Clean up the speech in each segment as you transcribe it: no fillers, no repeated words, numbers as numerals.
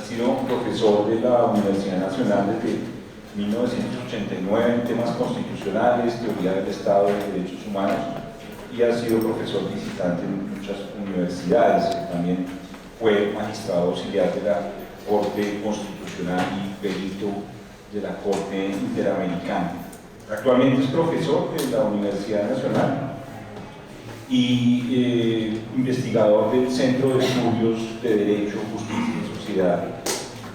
sido profesor de la Universidad Nacional desde 1989 en temas constitucionales, teoría del Estado y derechos humanos, y ha sido profesor visitante en muchas universidades. También fue magistrado auxiliar de la Corte Constitucional y perito de la Corte Interamericana. Actualmente es profesor de la Universidad Nacional y investigador del Centro de Estudios de Derecho, Justicia y Sociedad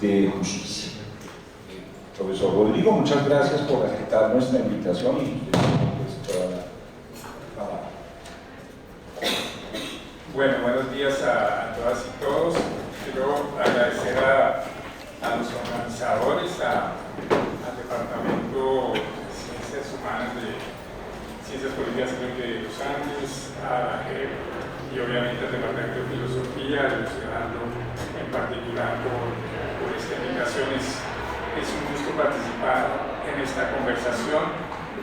de Justicia. Profesor Rodrigo, muchas gracias por aceptar nuestra invitación y toda la palabra. Bueno, buenos días a todas y todos. Quiero agradecer a los organizadores, al Departamento de Ciencias Humanas de Ciencias Políticas de los Andes, a la JEP y obviamente al Departamento de Filosofía, a Luis Fernando en particular por esta invitación. Es un gusto participar en esta conversación.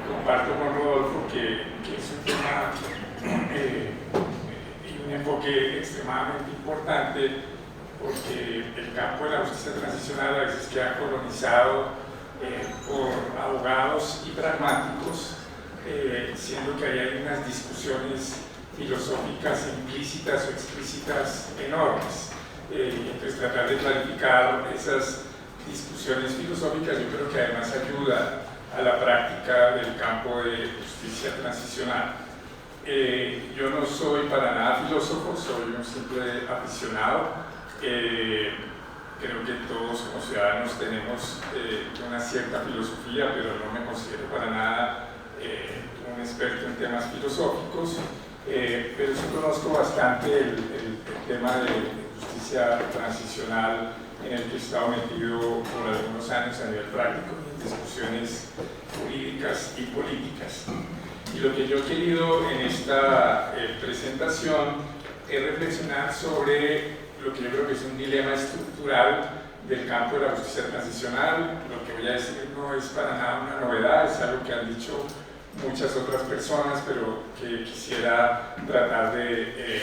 Comparto con Rodolfo que es un tema y un enfoque extremadamente importante, porque el campo de la justicia transicional a veces queda colonizado por abogados y pragmáticos, siendo que ahí hay unas discusiones filosóficas implícitas o explícitas enormes. Entonces tratar de clarificar esas discusiones filosóficas yo creo que además ayuda a la práctica del campo de justicia transicional. Yo no soy para nada filósofo, soy un simple aficionado. Creo que todos como ciudadanos tenemos una cierta filosofía, pero no me considero para nada un experto en temas filosóficos, pero sí conozco bastante el tema de justicia transicional, en el que he estado metido por algunos años a nivel práctico en discusiones jurídicas y políticas. Y lo que yo he querido en esta presentación es reflexionar sobre lo que yo creo que es un dilema estructural del campo de la justicia transicional. Lo que voy a decir no es para nada una novedad, es algo que han dicho muchas otras personas, pero que quisiera tratar de,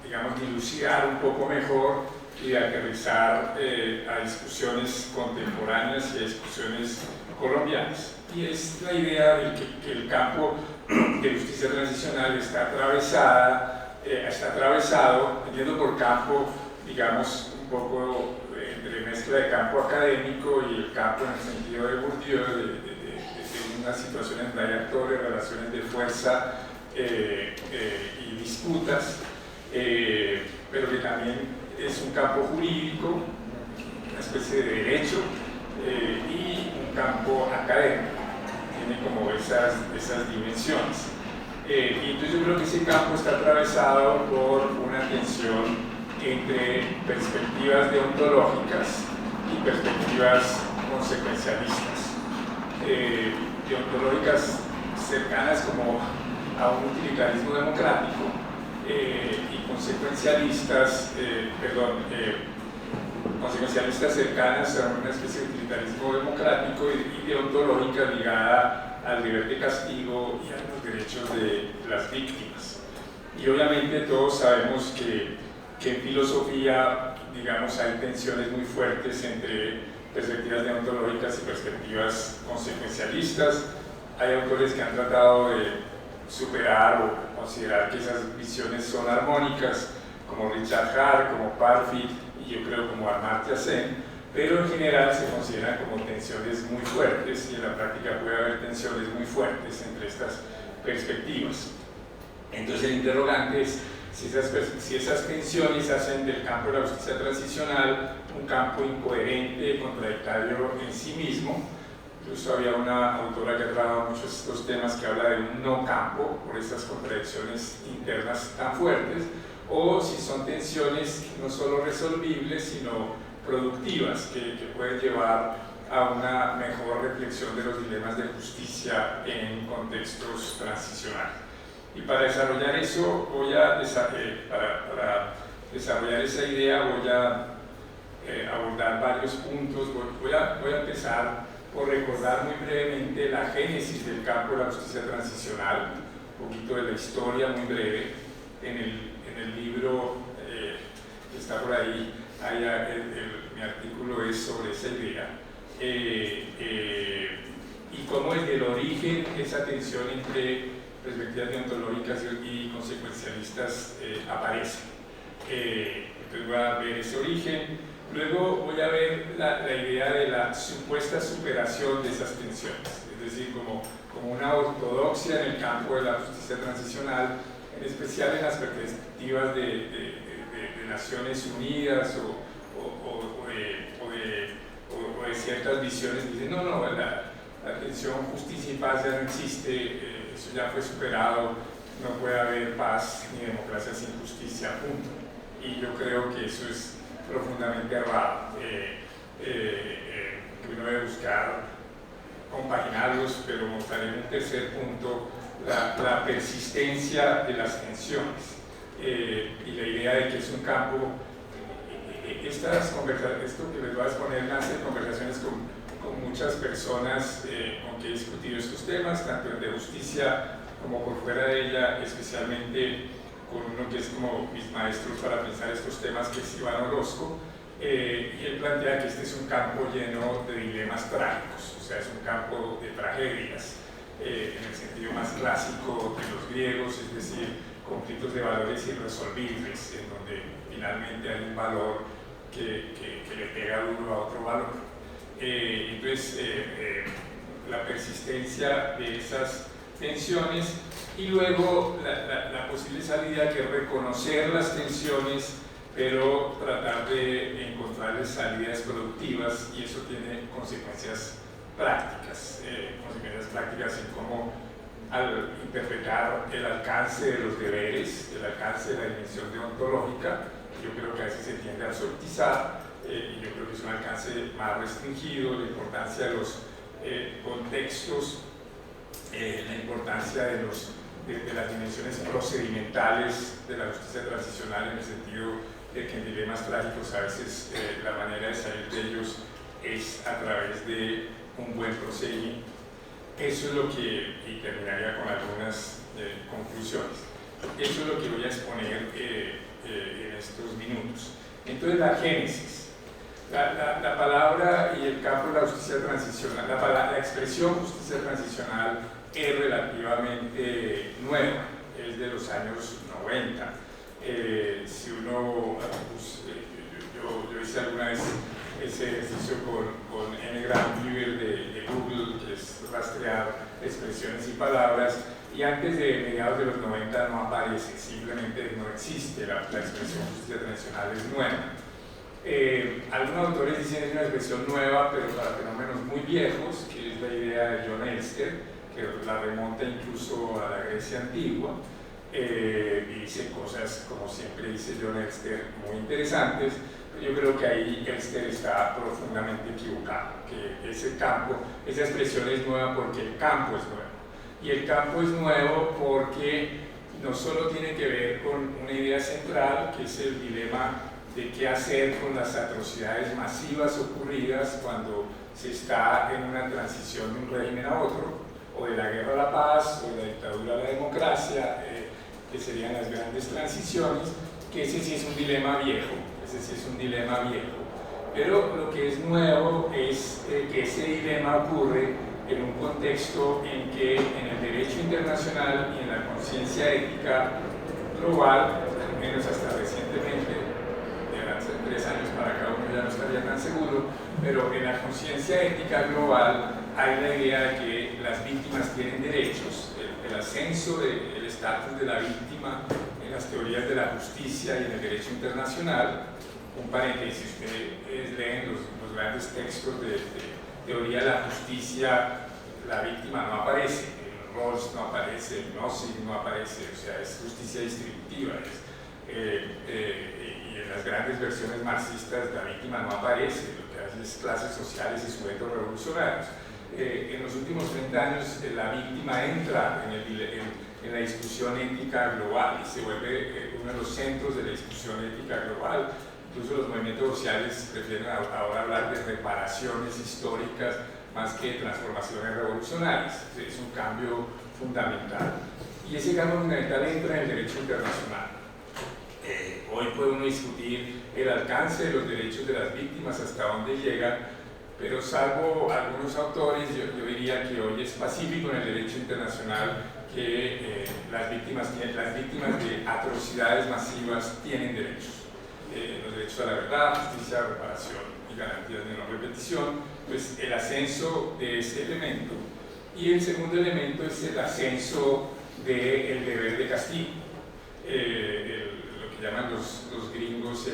digamos, dilucidar un poco mejor y de aterrizar a discusiones contemporáneas y a discusiones colombianas. Y es la idea de que el campo de justicia transicional está atravesado, entiendo por campo, digamos, un poco entre mezcla de campo académico y el campo en el sentido de Bourdieu, de unas situaciones donde hay actores, relaciones de fuerza y disputas, pero que también es un campo jurídico, una especie de derecho, y un campo académico. Tiene como esas dimensiones. Y entonces yo creo que ese campo está atravesado por una tensión entre perspectivas deontológicas y perspectivas consecuencialistas. Deontológicas cercanas como a un utilitarismo democrático, y consecuencialistas, consecuencialistas cercanas a una especie de utilitarismo democrático y deontológica ligada al deber de castigo y a los derechos de las víctimas. Y obviamente todos sabemos que en filosofía, digamos, hay tensiones muy fuertes entre perspectivas deontológicas y perspectivas consecuencialistas. Hay autores que han tratado de superar o considerar que esas visiones son armónicas, como Richard Hart, como Parfit y yo creo como Amartya Sen, pero en general se consideran como tensiones muy fuertes y en la práctica puede haber tensiones muy fuertes entre estas perspectivas. Entonces el interrogante es si esas tensiones hacen del campo de la justicia transicional un campo incoherente, contradictorio en sí mismo. Incluso había una autora que ha trabajado mucho estos temas que habla de un no campo por estas contradicciones internas tan fuertes, o si son tensiones no solo resolvibles sino productivas que pueden llevar a una mejor reflexión de los dilemas de justicia en contextos transicionales. Y para desarrollar eso, para desarrollar esa idea voy a abordar varios puntos. Voy a empezar por recordar muy brevemente la génesis del campo de la justicia transicional, un poquito de la historia muy breve. En el libro que está por ahí, hay mi artículo es sobre esa idea. Y cómo desde el origen esa tensión entre perspectivas deontológicas y consecuencialistas aparece. Entonces voy a ver ese origen, luego voy a ver la idea de la supuesta superación de esas tensiones, es decir, como una ortodoxia en el campo de la justicia transicional, en especial en las perspectivas de Naciones Unidas o de ciertas visiones. Dicen, no, la tensión justicia y paz ya no existe, eso ya fue superado, no puede haber paz ni democracia sin justicia, punto. Y yo creo que eso es profundamente errado, que uno debe buscar compaginarlos, pero mostraré en un tercer punto la persistencia de las tensiones y la idea de que es un campo. Esto que les voy a exponer nace de conversaciones con muchas personas con que he discutido estos temas, tanto de justicia como por fuera de ella, especialmente con uno que es como mis maestros para pensar estos temas, que es Iván Orozco, y él plantea que este es un campo lleno de dilemas trágicos, o sea, es un campo de tragedias, en el sentido más clásico de los griegos, es decir, conflictos de valores irresolvibles, en donde finalmente hay un valor que le pega duro a otro valor. Entonces, la persistencia de esas tensiones y luego la posible salida, que es reconocer las tensiones, pero tratar de encontrarles salidas productivas, y eso tiene consecuencias prácticas en cómo, al interpretar el alcance de los deberes, el alcance de la dimensión deontológica, yo creo que a veces se tiende a absolutizar, y yo creo que es un alcance más restringido, la importancia de los contextos, la importancia de las dimensiones procedimentales de la justicia transicional, en el sentido de que en dilemas trágicos a veces la manera de salir de ellos es a través de un buen procedimiento. Eso es lo que, y terminaría con algunas conclusiones, eso es lo que voy a exponer en estos minutos. Entonces, la génesis, la palabra y el campo de la justicia transicional, la expresión justicia transicional es relativamente nueva, es de los años 90. Si uno, pues, yo hice alguna vez ese ejercicio con Ngram Viewer de Google, que es rastrear expresiones y palabras, y antes de mediados de los 90 no aparece, simplemente no existe la expresión justicia transicional, es nueva. Algunos autores dicen que es una expresión nueva, pero para fenómenos muy viejos, que es la idea de John Elster, que la remonta incluso a la Grecia antigua, y dice cosas, como siempre dice John Elster, muy interesantes. Yo creo que ahí Elster está profundamente equivocado, que ese campo, esa expresión es nueva porque el campo es nuevo. Y el campo es nuevo porque no solo tiene que ver con una idea central, que es el dilema de qué hacer con las atrocidades masivas ocurridas cuando se está en una transición de un régimen a otro, o de la guerra a la paz, o de la dictadura a la democracia, que serían las grandes transiciones, que ese sí es un dilema viejo. Pero lo que es nuevo es que ese dilema ocurre en un contexto en que en el derecho internacional y en la conciencia ética global, al menos hasta recientemente, de hace 3 años para acá uno ya no estaría tan seguro, pero en la conciencia ética global hay la idea de que las víctimas tienen derechos, el ascenso del estatus de la víctima en las teorías de la justicia y en el derecho internacional. Un paréntesis, ustedes leen los grandes textos de teoría de la justicia, la víctima no aparece, el Rawls no aparece, el Nozick no aparece, o sea, es justicia distributiva. Y en las grandes versiones marxistas la víctima no aparece, lo que hace es clases sociales y sujetos revolucionarios. En los últimos 30 años la víctima entra en la discusión ética global y se vuelve uno de los centros de la discusión ética global. Incluso los movimientos sociales prefieren ahora hablar de reparaciones históricas más que de transformaciones revolucionarias. Es un cambio fundamental. Y ese cambio fundamental entra en el derecho internacional. Hoy puede uno discutir el alcance de los derechos de las víctimas, hasta dónde llegan, pero salvo algunos autores, yo diría que hoy es pacífico en el derecho internacional que las víctimas de atrocidades masivas tienen derechos. Los derechos a la verdad, justicia, reparación y garantías de no repetición, pues el ascenso de ese elemento. Y el segundo elemento es el ascenso del deber de castigo, lo que llaman los gringos,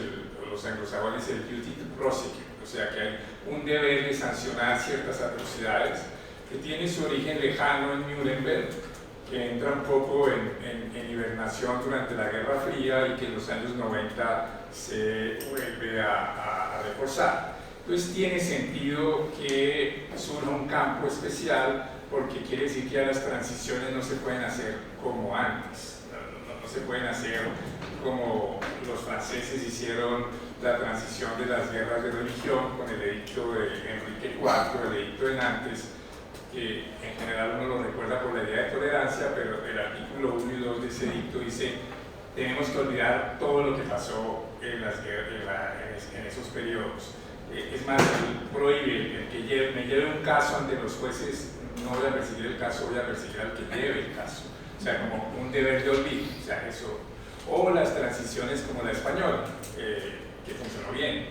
los anglosajones, el duty to prosecute, o sea que hay un deber de sancionar ciertas atrocidades que tiene su origen lejano en Nuremberg, que entra un poco en hibernación durante la Guerra Fría y que en los años 90 se vuelve a reforzar. Entonces tiene sentido que surja un campo especial, porque quiere decir que ya las transiciones no se pueden hacer como antes, no se pueden hacer como los franceses hicieron la transición de las guerras de religión con el edicto de Enrique IV, el edicto de Nantes, que en general uno lo recuerda por la idea de tolerancia, pero el artículo 1 y 2 de ese edicto dice: tenemos que olvidar todo lo que pasó en esos periodos. Es más, prohíbe el que me lleve un caso ante los jueces, no voy a perseguir el caso, voy a perseguir al que lleve el caso. O sea, como un deber de olvido, o sea, eso. O las transiciones como la española, que funcionó bien,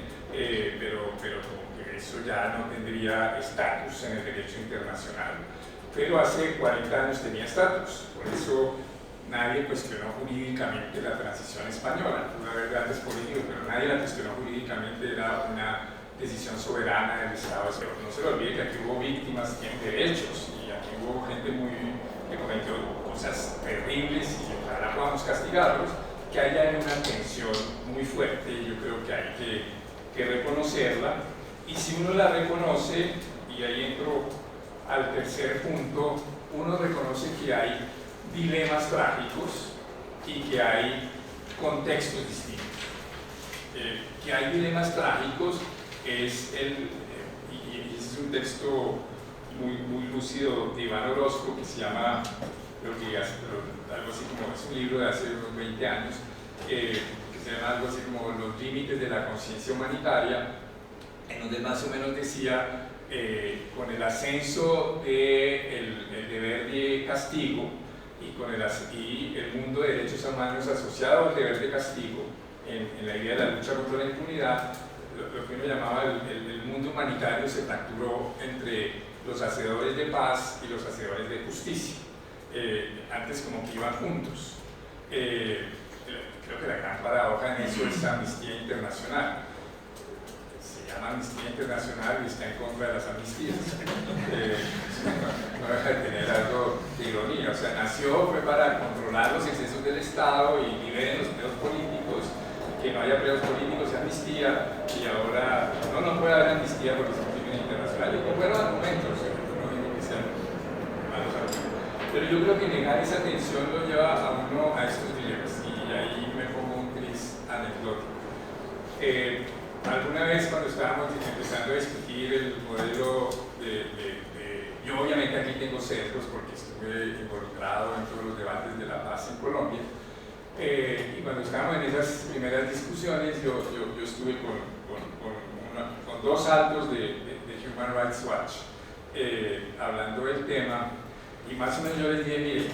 pero como que eso ya no tendría estatus en el derecho internacional. Pero hace 40 años tenía estatus, por eso nadie cuestionó jurídicamente la transición española. Pudo haber grandes políticos, pero nadie la cuestionó jurídicamente, era una decisión soberana del Estado. No se le olvide que aquí hubo víctimas, tienen derechos, y aquí hubo gente que cometió cosas terribles y ojalá podamos castigarlos, que haya una tensión muy fuerte, y yo creo que hay que reconocerla. Y si uno la reconoce, y ahí entro al tercer punto, uno reconoce que hay dilemas trágicos y que hay contextos distintos. Que hay dilemas trágicos y ese es un texto muy lúcido de Iván Orozco, que se llama, algo así como, es un libro de hace unos 20 años, que se llama algo así como Los límites de la conciencia humanitaria, en donde más o menos decía, con el ascenso del deber de castigo y el mundo de derechos humanos asociado al deber de castigo, en la idea de la lucha contra la impunidad, lo que uno llamaba el mundo humanitario se fracturó entre los hacedores de paz y los hacedores de justicia. Antes como que iban juntos. Creo que la gran paradoja en eso es Amnistía Internacional. Se llama Amnistía Internacional y está en contra de las amnistías. No deja de tener algo de ironía. O sea, fue para controlar los excesos del Estado y liberen los presos políticos, que no haya presos políticos y amnistía, y ahora no puede haber amnistía porque es un crimen internacional. Y con buenos argumentos, no digo que sean malos argumentos. Pero yo creo que negar esa tensión lo lleva a uno a estos dilemas, y ahí me pongo un tris anecdótico. Alguna vez cuando estábamos empezando a discutir el modelo yo obviamente aquí tengo sesgos porque estuve involucrado en todos los debates de la paz en Colombia, y cuando estábamos en esas primeras discusiones yo estuve con dos altos de Human Rights Watch hablando del tema, y más o menos yo les dije: mire,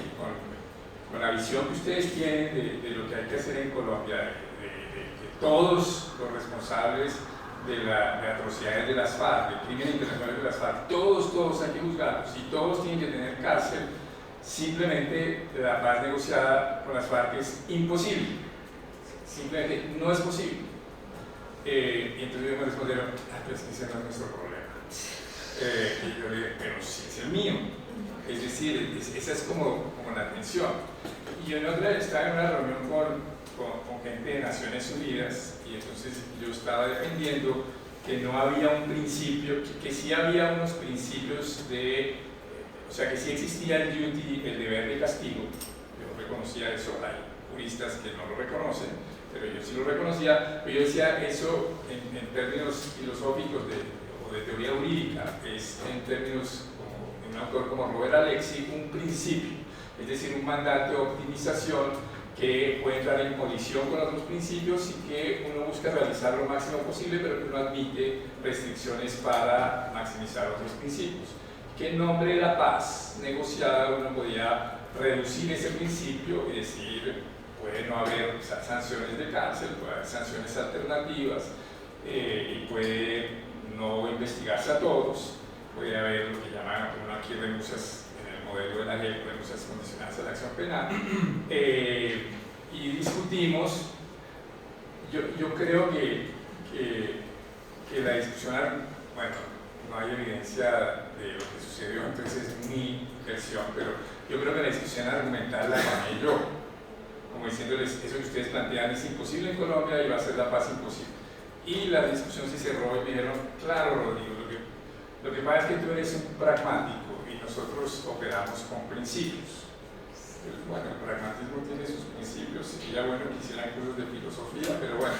con la visión que ustedes tienen de lo que hay que hacer en Colombia, de todos los responsables de atrocidades de las FARC, del crimen internacional de las FARC, todos hay que juzgarlos y todos tienen que tener cárcel. Simplemente la paz negociada con las FARC es imposible, simplemente no es posible. Y entonces ellos me respondieron: pero es que ese no es nuestro problema. Y yo le dije: pero sí es el mío. Es decir, esa es como la tensión. Y yo estaba en una reunión con gente de Naciones Unidas, y entonces yo estaba defendiendo que no había un principio, que sí había unos principios o sea, que sí existía el duty, el deber de castigo. Yo reconocía eso, hay juristas que no lo reconocen, pero yo sí lo reconocía. Pero yo decía, eso en términos filosóficos o de teoría jurídica, es en términos de un autor como Robert Alexy, un principio, es decir, un mandato de optimización que puede entrar en colisión con otros principios y que uno busca realizar lo máximo posible, pero que no admite restricciones para maximizar otros principios. Que en nombre de la paz negociada uno podía reducir ese principio y decir, puede no haber sanciones de cárcel, puede haber sanciones alternativas, y puede no investigarse a todos, puede haber lo que llaman uno aquí renuncias en el modelo de la ley, renuncias condicionadas a la acción penal, y discutimos. Yo creo que la discusión, bueno, no hay evidencia de lo que sucedió, entonces es mi versión, pero yo creo que la discusión argumental la gané yo, como diciéndoles, eso que ustedes plantean es imposible en Colombia y va a ser la paz imposible. Y la discusión se cerró y me dijeron, claro, Rodrigo, lo que pasa es que tú eres un pragmático y nosotros operamos con principios. Bueno, el pragmatismo tiene sus principios, sería bueno que hicieran cursos de filosofía, pero bueno.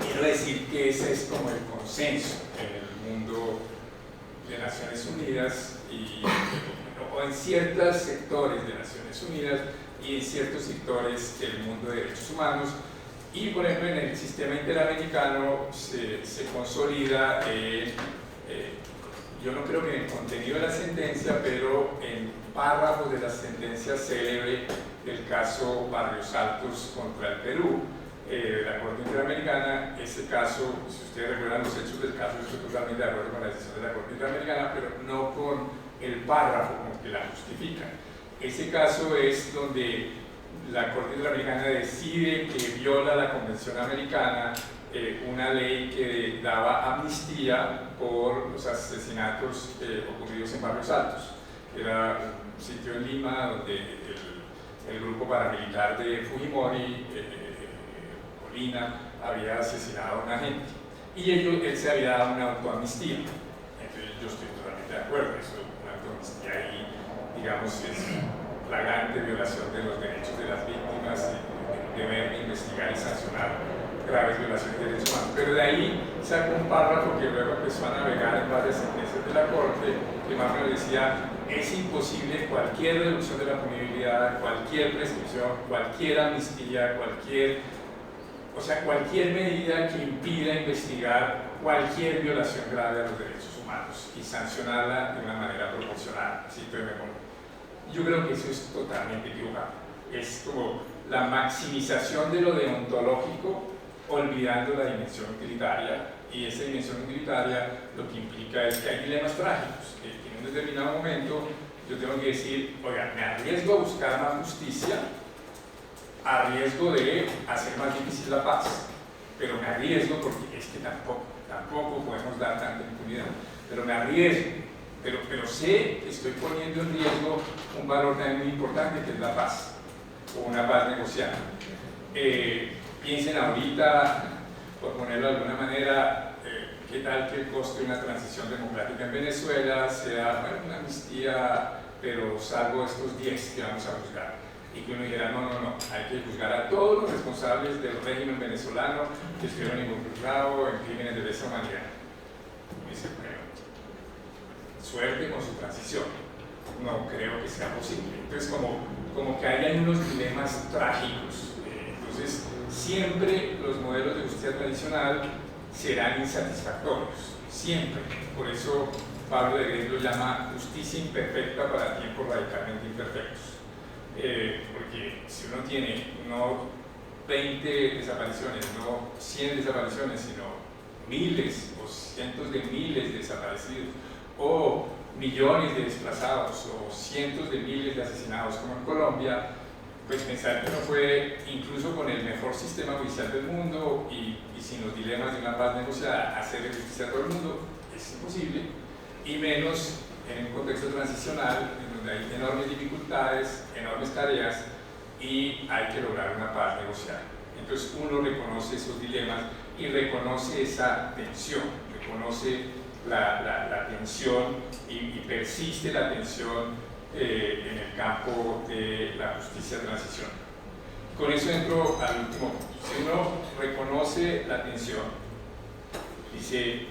Quiero decir que ese es como el consenso en el mundo de Naciones Unidas o en ciertos sectores de Naciones Unidas y en ciertos sectores del mundo de derechos humanos. Y por ejemplo en el sistema interamericano se consolida, yo no creo que en el contenido de la sentencia, pero en párrafos de la sentencia célebre del caso Barrios Altos contra el Perú, la Corte Interamericana. Ese caso, si ustedes recuerdan los hechos del caso, estoy totalmente de acuerdo con la decisión de la Corte Interamericana, pero no con el párrafo como que la justifica. Ese caso es donde la Corte Interamericana decide que viola la Convención Americana, una ley que daba amnistía por los asesinatos ocurridos en Barrios Altos. Era un sitio en Lima donde el grupo paramilitar de Fujimori, Colina, había asesinado a una gente y él se había dado una autoamnistía. Entonces yo estoy totalmente de acuerdo, eso, una autoamnistía ahí, digamos, es flagrante violación de los derechos de las víctimas, el deber de investigar y sancionar graves violaciones de derechos humanos. Pero de ahí sacó un párrafo que luego empezó a navegar en varias sentencias de la Corte, que más o menos decía, es imposible cualquier reducción de la punibilidad, cualquier prescripción, cualquier amnistía, cualquier medida que impida investigar cualquier violación grave a los derechos humanos y sancionarla de una manera proporcional. Yo creo que eso es totalmente equivocado. Es como la maximización de lo deontológico, olvidando la dimensión utilitaria, y esa dimensión utilitaria lo que implica es que hay dilemas trágicos, que en un determinado momento yo tengo que decir, oiga, me arriesgo a buscar más justicia, a riesgo de hacer más difícil la paz, pero me arriesgo porque es que tampoco podemos dar tanta impunidad, pero me arriesgo, pero sé que estoy poniendo en riesgo un valor también muy importante que es la paz, o una paz negociada. Piensen ahorita, por ponerlo de alguna manera, qué tal que el costo de una transición democrática en Venezuela sea, bueno, una amnistía, pero salvo estos 10 que vamos a juzgar. Y que uno dijera, no, hay que juzgar a todos los responsables del régimen venezolano que estuvieron involucrados en crímenes de lesa humanidad. Y dice, bueno, suerte con su transición. No creo que sea posible. Entonces, como que hay unos dilemas trágicos. Entonces, siempre los modelos de justicia tradicional serán insatisfactorios. Siempre. Por eso Pablo de Gres lo llama justicia imperfecta para tiempos radicalmente imperfectos. Porque si uno tiene no 20 desapariciones, no 100 desapariciones, sino miles o cientos de miles de desaparecidos, o millones de desplazados, o cientos de miles de asesinados como en Colombia, pues pensar que uno puede, incluso con el mejor sistema judicial del mundo y sin los dilemas de una paz negociada, hacer justicia a todo el mundo, es imposible, y menos en un contexto transicional en donde hay enormes dificultades, enormes tareas y hay que lograr una paz negociada. Entonces uno reconoce esos dilemas y reconoce esa tensión, reconoce la tensión y persiste la tensión en el campo de la justicia transición. Con eso entro al último punto. Si uno reconoce la tensión, dice,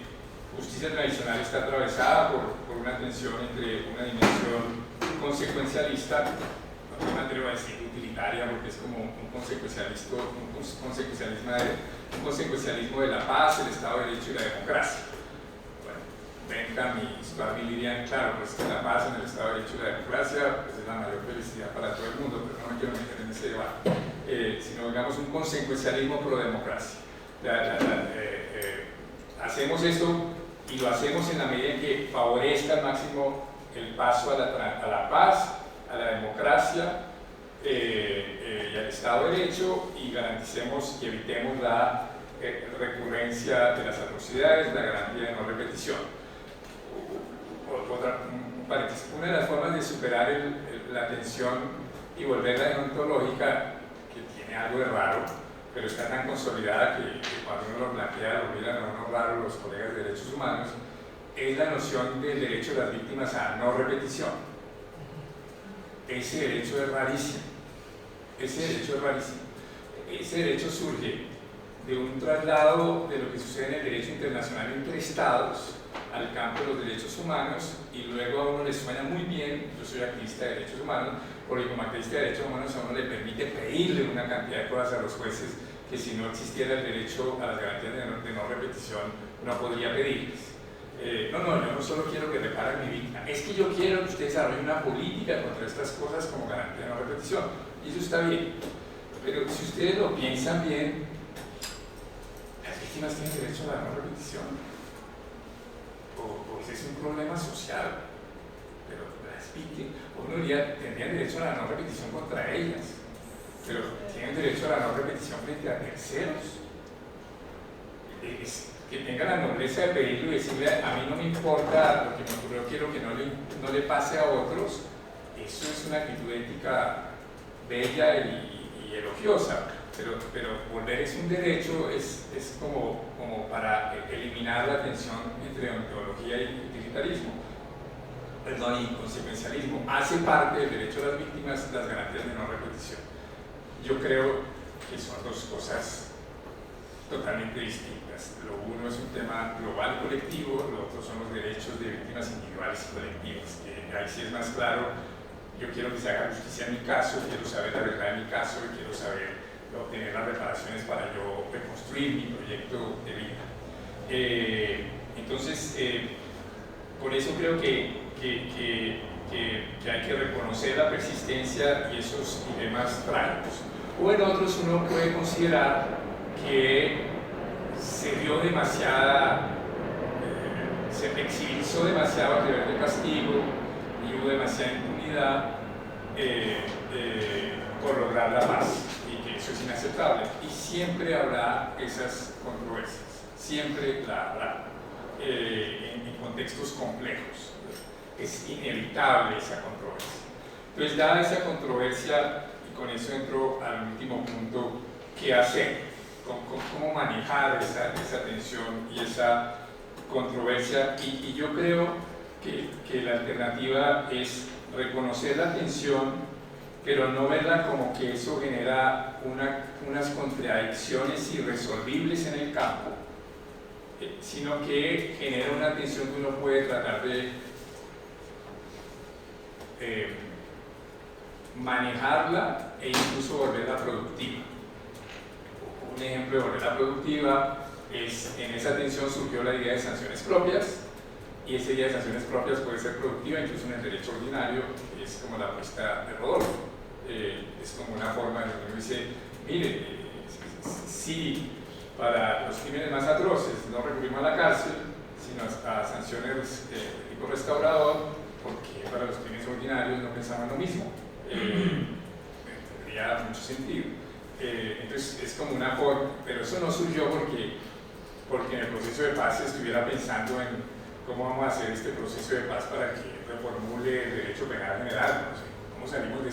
justicia tradicional está atravesada por una tensión entre una dimensión consecuencialista, no me atrevo a decir utilitaria porque es como un consecuencialismo de la paz, el Estado de Derecho y la democracia. Bueno, Bentham y Stuart Mill dirían, claro, pues que la paz en el Estado de Derecho y la democracia pues es la mayor felicidad para todo el mundo, pero no me quiero meter en ese debate, sino digamos un consecuencialismo pro democracia. Hacemos esto y lo hacemos en la medida en que favorezca al máximo el paso a la paz, a la democracia y al Estado de Derecho, y garanticemos y evitemos la recurrencia de las atrocidades, la garantía de no repetición. Una de las formas de superar la tensión y volverla deontológica, que tiene algo de raro, pero está tan consolidada que cuando uno lo plantea lo miran a uno raro los colegas de derechos humanos, es la noción del derecho de las víctimas a no repetición. Ese derecho es rarísimo. Ese derecho surge de un traslado de lo que sucede en el derecho internacional entre estados al campo de los derechos humanos, y luego a uno le suena muy bien. Yo soy activista de derechos humanos, porque como activista de derechos humanos a uno le permite pedirle una cantidad de cosas a los jueces que si no existiera el derecho a las garantías de no repetición no podría pedirles. Yo no solo quiero que reparen mi víctima, es que yo quiero que usted desarrolle una política contra estas cosas como garantía de no repetición, y eso está bien, pero si ustedes lo piensan bien, las víctimas tienen derecho a la no repetición, o ese es un problema social, pero las víctimas, uno diría, tendrían derecho a la no repetición contra ellas, pero tienen derecho a la no repetición frente a terceros. Que tenga la nobleza de pedirlo y decirle, a mí no me importa lo que me ocurrió, quiero que no le pase a otros. Eso es una actitud ética bella y elogiosa, pero volver es un derecho, es como para eliminar la tensión entre ontología y utilitarismo, y consecuencialismo. Hace parte del derecho a las víctimas las garantías de no repetición. Yo creo que son dos cosas totalmente distintas. Lo uno es un tema global colectivo, lo otro son los derechos de víctimas individuales y colectivas, que ahí sí es más claro. Yo quiero que se haga justicia en mi caso, quiero saber la verdad en mi caso, y quiero saber obtener las reparaciones para yo reconstruir mi proyecto de vida. Entonces, por eso creo que hay que reconocer la persistencia y esos dilemas trágicos. O en otros uno puede considerar que se dio demasiada, se flexibilizó demasiado el deber de castigo y hubo demasiada impunidad por lograr la paz, y que eso es inaceptable. Y siempre habrá esas controversias, siempre la habrá, en contextos complejos. Es inevitable esa controversia. Entonces, dada esa controversia, y con eso entro al último punto, ¿qué hacer? ¿Cómo manejar esa tensión y esa controversia? Y yo creo que la alternativa es reconocer la tensión, pero no verla como que eso genera unas contradicciones irresolvibles en el campo, sino que genera una tensión que uno puede tratar de manejarla e incluso volverla productiva. Un ejemplo de volverla productiva es, en esa tensión surgió la idea de sanciones propias, y esa idea de sanciones propias puede ser productiva incluso en el derecho ordinario. Es como la apuesta de Rodolfo, es como una forma de que uno dice, mire, si para los crímenes más atroces no recurrimos a la cárcel, sino a sanciones de tipo restaurador, porque para los crímenes ordinarios no pensamos lo mismo. Tendría mucho sentido. Entonces es como una forma, pero eso no surgió porque en el proceso de paz se estuviera pensando en cómo vamos a hacer este proceso de paz para que reformule el derecho penal general. No sé, ¿cómo salimos de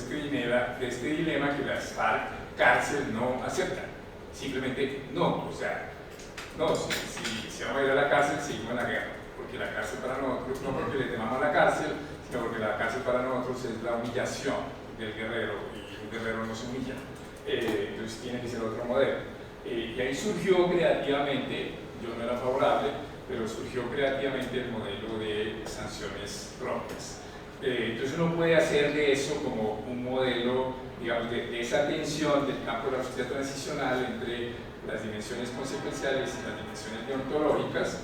este dilema que las FARC, cárcel, no aceptan? Simplemente no, o sea, no, si vamos a ir a la cárcel, seguimos en la guerra, porque la cárcel para nosotros, no porque le temamos a la cárcel, sino porque la cárcel para nosotros es la humillación del guerrero, y un guerrero no se humilla. Entonces tiene que ser otro modelo. Y ahí surgió creativamente, yo no era favorable, pero surgió creativamente el modelo de sanciones propias. Entonces uno puede hacer de eso como un modelo, digamos, de esa tensión del campo de la justicia transicional entre las dimensiones consecuenciales y las dimensiones deontológicas,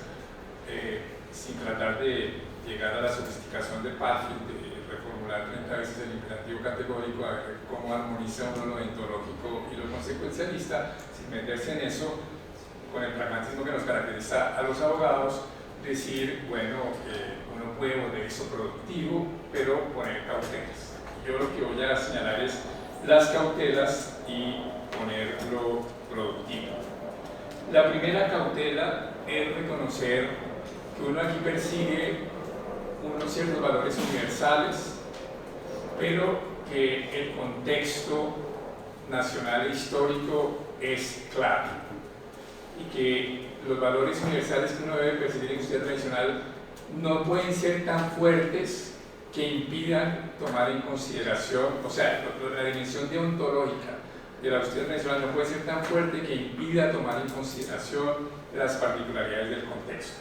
sin tratar de llegar a la sofisticación de Padfield, de reformular 30 veces el imperativo categórico, a ver cómo armoniza uno lo deontológico y lo consecuencialista, sin meterse en eso, con el pragmatismo que nos caracteriza a los abogados, decir, bueno, uno puede volver eso productivo, pero poner cautelas. Yo lo que voy a señalar es las cautelas y ponerlo productivo. La primera cautela es reconocer que uno aquí persigue unos ciertos valores universales, pero que el contexto nacional e histórico es claro y que los valores universales que uno debe perseguir en justicia tradicional no pueden ser tan fuertes que impidan tomar en consideración, o sea, la dimensión deontológica de la justicia tradicional no puede ser tan fuerte que impida tomar en consideración las particularidades del contexto.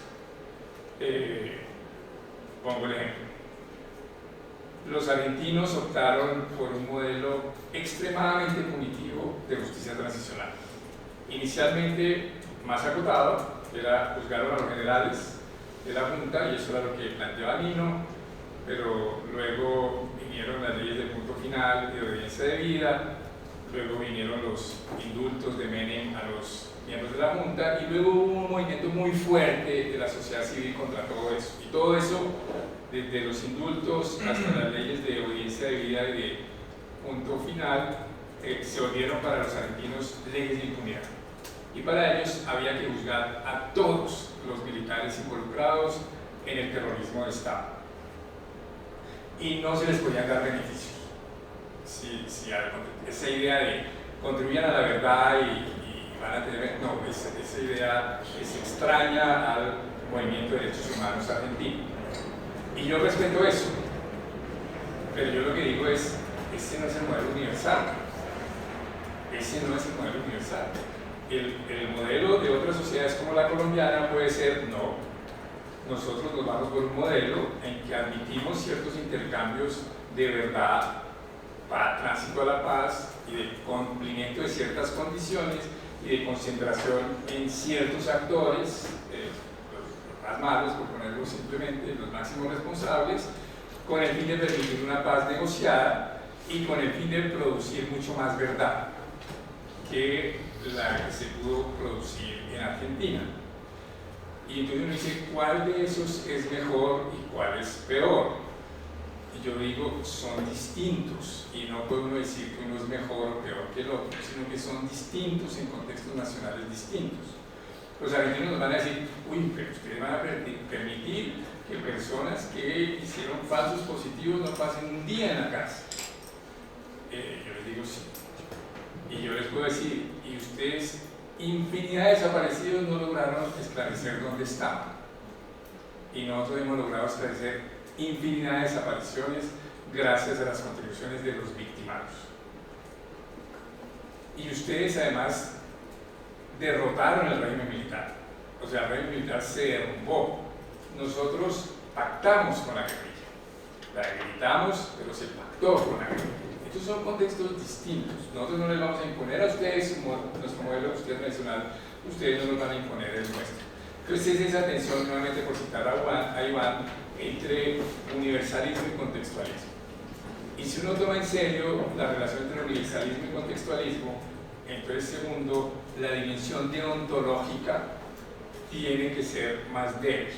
Pongo el ejemplo. Los argentinos optaron por un modelo extremadamente punitivo de justicia transicional. Inicialmente más acotado, juzgaron a los generales de la Junta, y eso era lo que planteaba Nino, pero luego vinieron las leyes de punto final y de obediencia debida, luego vinieron los indultos de Menem a los miembros de la Junta, y luego hubo un movimiento muy fuerte de la sociedad civil contra todo eso. Y todo eso, desde los indultos hasta las leyes de obediencia debida y de punto final, se volvieron para los argentinos leyes de impunidad. Y para ellos había que juzgar a todos los militares involucrados en el terrorismo de Estado. Y no se les podían dar beneficios. Esa idea de contribuyan a la verdad y van a tener... No, esa idea es extraña al movimiento de derechos humanos argentino. Y yo respeto eso. Pero yo lo que digo es, ese no es el modelo universal. Ese no es el modelo universal. El modelo de otras sociedades como la colombiana puede ser, no, nosotros nos vamos por un modelo en que admitimos ciertos intercambios de verdad, tránsito a la paz y de cumplimiento de ciertas condiciones y de concentración en ciertos actores, los más malos, por ponerlo simplemente, los máximos responsables, con el fin de permitir una paz negociada y con el fin de producir mucho más verdad que la que se pudo producir en Argentina. Y entonces uno dice, ¿cuál de esos es mejor y cuál es peor? Y yo digo, son distintos, y no puede uno decir que uno es mejor o peor que el otro, sino que son distintos en contextos nacionales distintos. Los argentinos nos van a decir, uy, pero ustedes van a permitir que personas que hicieron falsos positivos no pasen un día en la cárcel. Yo les digo, sí. Y yo les puedo decir, y ustedes, infinidad de desaparecidos no lograron esclarecer dónde estaban. Y nosotros hemos logrado esclarecer infinidad de desapariciones gracias a las contribuciones de los victimarios. Y ustedes además derrotaron el régimen militar. O sea, el régimen militar se derrumbó. Nosotros pactamos con la guerrilla. La debilitamos, pero se pactó con la guerrilla. Estos son contextos distintos. Nosotros no les vamos a imponer a ustedes nuestro modelo de justicia tradicional, ustedes no nos van a imponer el nuestro. Entonces es esa tensión, nuevamente por citar a Iván, entre universalismo y contextualismo. Y si uno toma en serio la relación entre universalismo y contextualismo, entonces segundo, la dimensión deontológica tiene que ser más débil.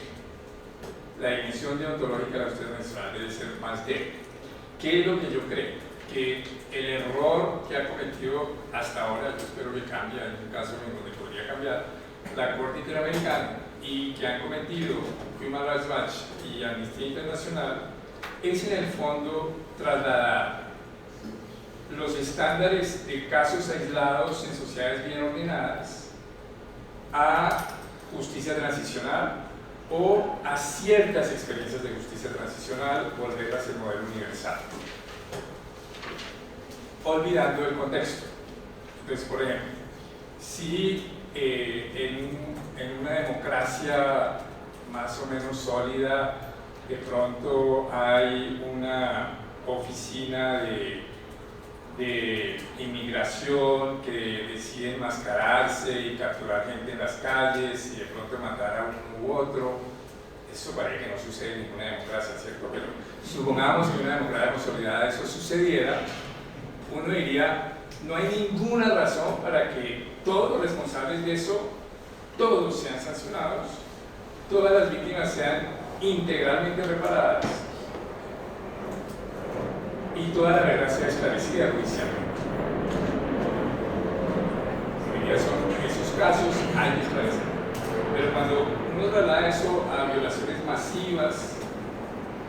La dimensión deontológica de la justicia tradicional debe ser más débil. ¿Qué es lo que yo creo? Que el error que ha cometido hasta ahora, yo espero que cambie, en un caso en donde podría cambiar, la Corte Interamericana y que han cometido Human Rights Watch y Amnistía Internacional, es en el fondo trasladar los estándares de casos aislados en sociedades bien ordenadas a justicia transicional o a ciertas experiencias de justicia transicional, volverlas el modelo universal, olvidando el contexto. Entonces, por ejemplo, si en una democracia más o menos sólida de pronto hay una oficina de inmigración que decide enmascararse y capturar gente en las calles y de pronto matar a uno u otro. Eso parece que no sucede en ninguna democracia, ¿cierto? Pero supongamos que en una democracia consolidada eso sucediera, uno diría, no hay ninguna razón para que todos los responsables de eso, todos sean sancionados, todas las víctimas sean integralmente reparadas y toda la verdad sea esclarecida judicialmente. Son esos casos hay que esclarecer. Pero cuando uno traslada eso a violaciones masivas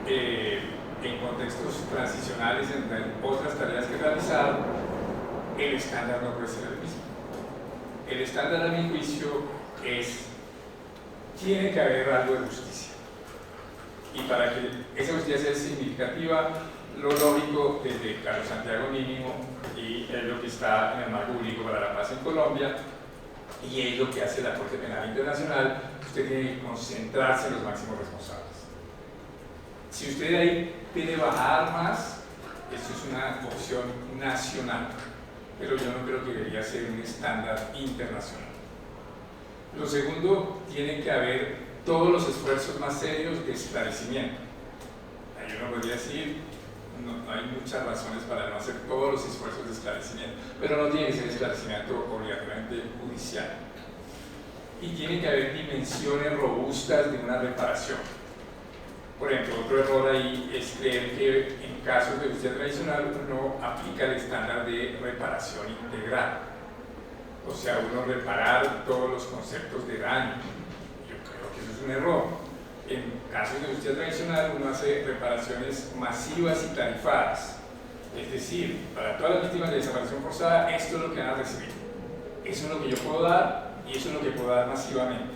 en contextos transicionales entre otras tareas que realizar, el estándar no puede ser el mismo. El estándar a mi juicio tiene que haber algo de justicia. Y para que esa justicia sea significativa, lo lógico desde Carlos Santiago mínimo, y es lo que está en el marco jurídico para la paz en Colombia, y es lo que hace la Corte Penal Internacional, usted tiene que concentrarse en los máximos responsables. Si usted de ahí quiere bajar más, esto es una opción nacional, pero yo no creo que debería ser un estándar internacional. Lo segundo, tiene que haber todos los esfuerzos más serios de esclarecimiento. Ahí uno podría decir, no hay muchas razones para no hacer todos los esfuerzos de esclarecimiento, pero no tiene que ser esclarecimiento obligatoriamente judicial. Y tiene que haber dimensiones robustas de una reparación. Por ejemplo, otro error ahí es creer que en casos de justicia tradicional uno aplica el estándar de reparación integral. O sea, uno reparar todos los conceptos de daño. Yo creo que eso es un error. En casos de justicia tradicional uno hace reparaciones masivas y tarifadas. Es decir, para todas las víctimas de desaparición forzada, esto es lo que van a recibir. Eso es lo que yo puedo dar y eso es lo que puedo dar masivamente.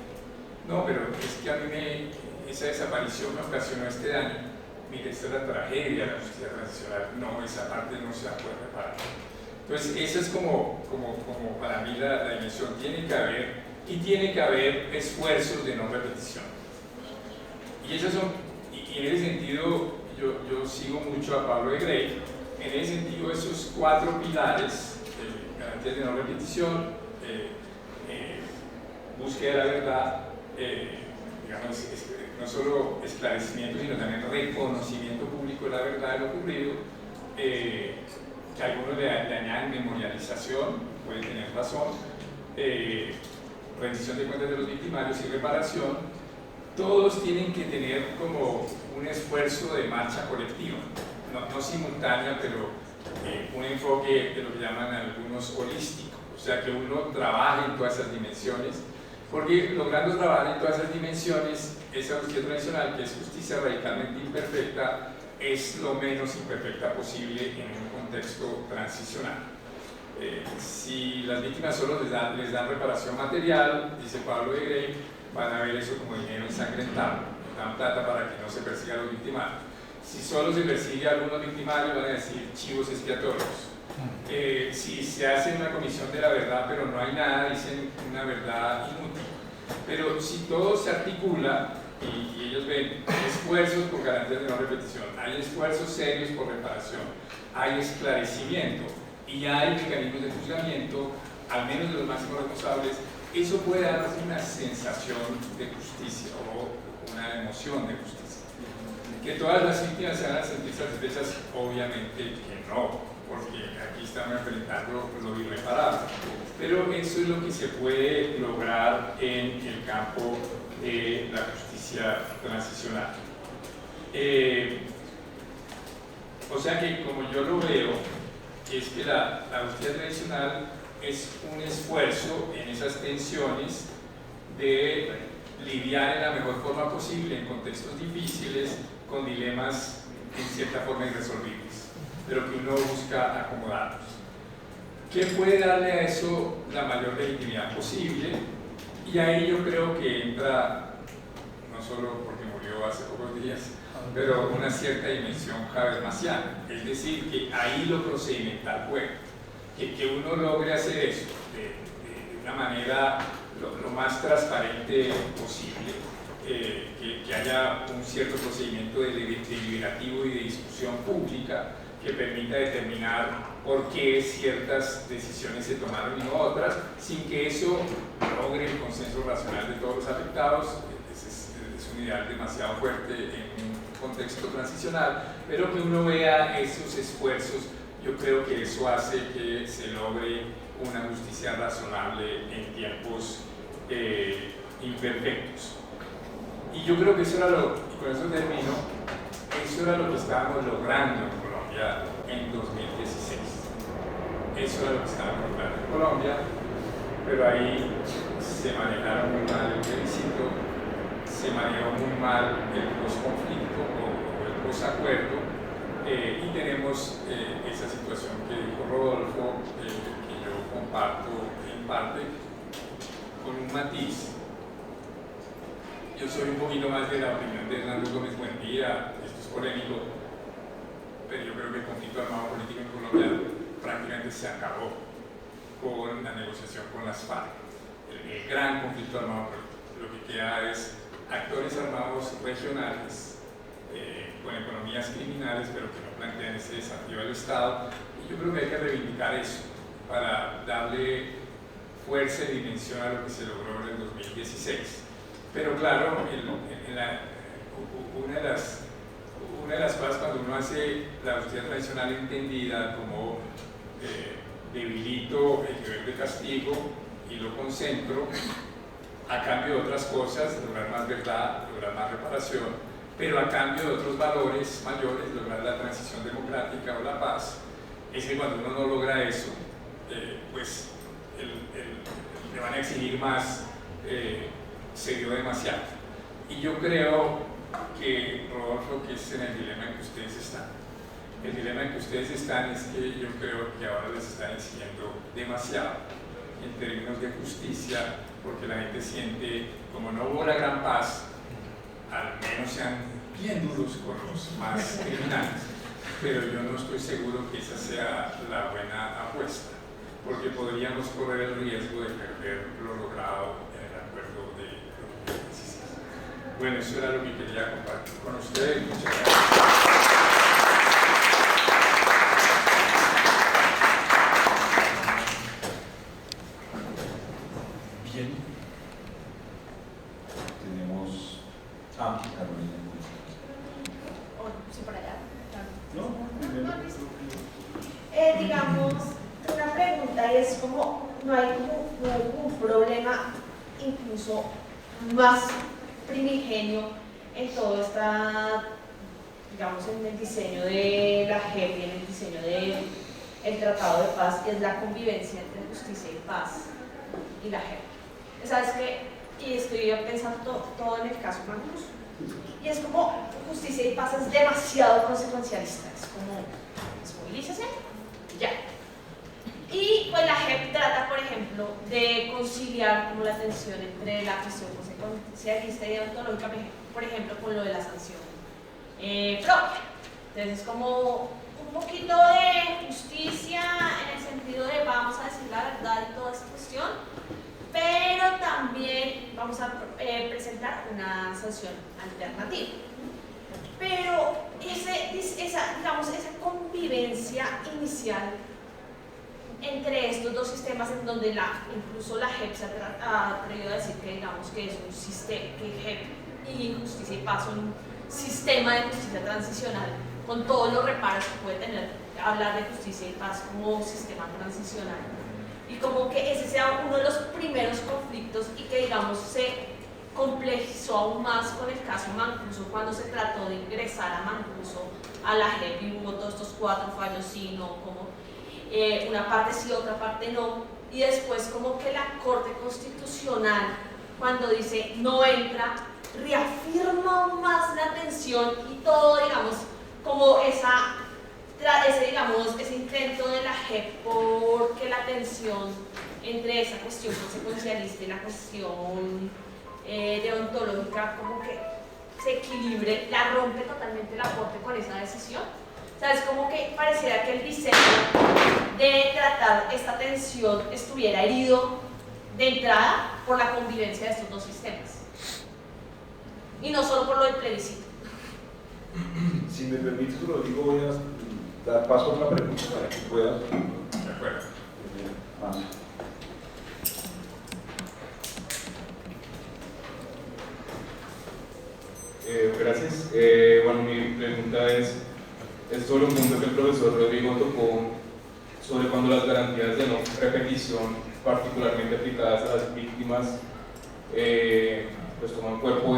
No, pero es que a mí esa desaparición me ocasionó este daño. Mire, esta es la tragedia de la justicia transicional. No, esa parte no se la puede reparar. Entonces, esa es como para mí la dimensión. Tiene que haber esfuerzos de no repetición. Y en ese sentido, yo sigo mucho a Pablo de Grey. En ese sentido, esos 4 pilares, garantías de no repetición, búsqueda de la verdad, digamos, no solo esclarecimiento, sino también reconocimiento público de la verdad de lo ocurrido, que algunos le añaden memorialización, puede tener razón, rendición de cuentas de los victimarios y reparación. Todos tienen que tener como un esfuerzo de marcha colectiva, no simultánea, pero un enfoque de lo que llaman algunos holístico, o sea, que uno trabaje en todas esas dimensiones, porque logrando trabajar en todas esas dimensiones, esa justicia tradicional, que es justicia radicalmente imperfecta, es lo menos imperfecta posible en un contexto transicional. Si las víctimas solo les dan reparación material, dice Pablo de Grey, van a ver eso como dinero ensangrentado, dan plata para que no se persiga a los victimarios. Si solo se persigue a algunos victimarios, van a decir chivos expiatorios. Si se hace una comisión de la verdad, pero no hay nada, dicen una verdad inútil. Pero si todo se articula y ellos ven esfuerzos por garantías de no repetición, hay esfuerzos serios por reparación, hay esclarecimiento y hay mecanismos de juzgamiento, al menos de los máximos responsables, eso puede dar una sensación de justicia o una emoción de justicia. Que todas las víctimas se van a sentir satisfechas, obviamente que no, porque aquí estamos enfrentando lo irreparable. Pero eso es lo que se puede lograr en el campo de la justicia transicional. O sea que, como yo lo veo, es que la justicia tradicional es un esfuerzo en esas tensiones de lidiar en la mejor forma posible en contextos difíciles con dilemas en cierta forma irresolvibles, pero que uno busca acomodarlos. ¿Qué puede darle a eso la mayor legitimidad posible? Y ahí yo creo que entra, no solo porque murió hace pocos días, pero una cierta dimensión habermasiana, es decir, que ahí lo procedimental puede. Que uno logre hacer eso de una manera lo más transparente posible, que haya un cierto procedimiento deliberativo y de discusión pública que permita determinar por qué ciertas decisiones se tomaron y no otras, sin que eso logre el consenso racional de todos los afectados. Es un ideal demasiado fuerte en un contexto transicional, pero que uno vea esos esfuerzos, yo creo que eso hace que se logre una justicia razonable en tiempos imperfectos. Y yo creo que eso era y con eso termino, eso era lo que estábamos logrando en Colombia en 2016. Eso era lo que estábamos logrando en Colombia, pero ahí se manejaron muy mal el plebiscito, se manejó muy mal el posconflicto o el posacuerdo, y tenemos esa situación que dijo Rodolfo, que yo comparto en parte, con un matiz. Yo soy un poquito más de la opinión de Hernando Gómez Buendía, esto es polémico, pero yo creo que el conflicto armado político en Colombia prácticamente se acabó con la negociación con las FARC. El gran conflicto armado político. Lo que queda es actores armados regionales con economías criminales, pero que no plantean ese desafío al Estado. Y yo creo que hay que reivindicar eso para darle fuerza y dimensión a lo que se logró en el 2016. Pero claro, una de las cosas cuando uno hace la justicia tradicional entendida como debilito el nivel de castigo y lo concentro a cambio de otras cosas, lograr más verdad, lograr más reparación, pero a cambio de otros valores mayores, lograr la transición democrática o la paz, es que cuando uno no logra eso, pues le van a exigir más, se dio demasiado. Y yo creo que, Rodolfo, que es en el dilema en que ustedes están. El dilema en que ustedes están es que yo creo que ahora les están exigiendo demasiado en términos de justicia, porque la gente siente, como no hubo la gran paz, al menos sean bien duros con los más criminales, pero yo no estoy seguro que esa sea la buena apuesta, porque podríamos correr el riesgo de perder lo logrado en el acuerdo de 2016. Bueno, eso era lo que quería compartir con ustedes. Muchas gracias. Carolina. Sí, por allá. No, digamos, una pregunta es como, no hay como un problema incluso más primigenio en todo esta, digamos, en el diseño de la JEP y en el diseño del Tratado de Paz, que es la convivencia entre justicia y paz y la JEP. ¿Sabes qué? Y estoy pensando todo en el caso Magnus. Y es como justicia y paz es demasiado consecuencialista. Es como, desmovilícese y ya. Y pues la JEP trata, por ejemplo, de conciliar como la tensión entre la cuestión consecuencialista y deontológica, por ejemplo, con lo de la sanción propia. Entonces es como un poquito de justicia en el sentido de vamos a decir la verdad y toda esta cuestión, pero también vamos a presentar una sanción alternativa. Pero esa convivencia inicial entre estos dos sistemas, en donde incluso la JEP se ha atrevido a decir que, digamos, que es un sistema, que JEP y justicia y paz son un sistema de justicia transicional, con todos los reparos que puede tener hablar de justicia y paz como sistema transicional. Y como que ese sea uno de los primeros conflictos y que, digamos, se complejizó aún más con el caso Mancuso, cuando se trató de ingresar a Mancuso a la JEP y hubo todos estos 4 fallos sí, no, como una parte sí, otra parte no, y después como que la Corte Constitucional, cuando dice no entra, reafirma aún más la tensión y todo, digamos, como ese intento de la JEP porque la tensión entre esa cuestión consecuencialista y la cuestión deontológica como que se equilibre, la rompe totalmente la Corte con esa decisión. O sea, es como que pareciera que el diseño de tratar esta tensión estuviera herido de entrada por la convivencia de estos dos sistemas. y no solo por lo del plebiscito. Si me permites, Rodrigo, voy a dar paso a otra pregunta para que puedas. De acuerdo. Más. Gracias. Bueno, mi pregunta es sobre un punto que el profesor Rodrigo tocó sobre cuando las garantías de no repetición, particularmente aplicadas a las víctimas, pues toman cuerpo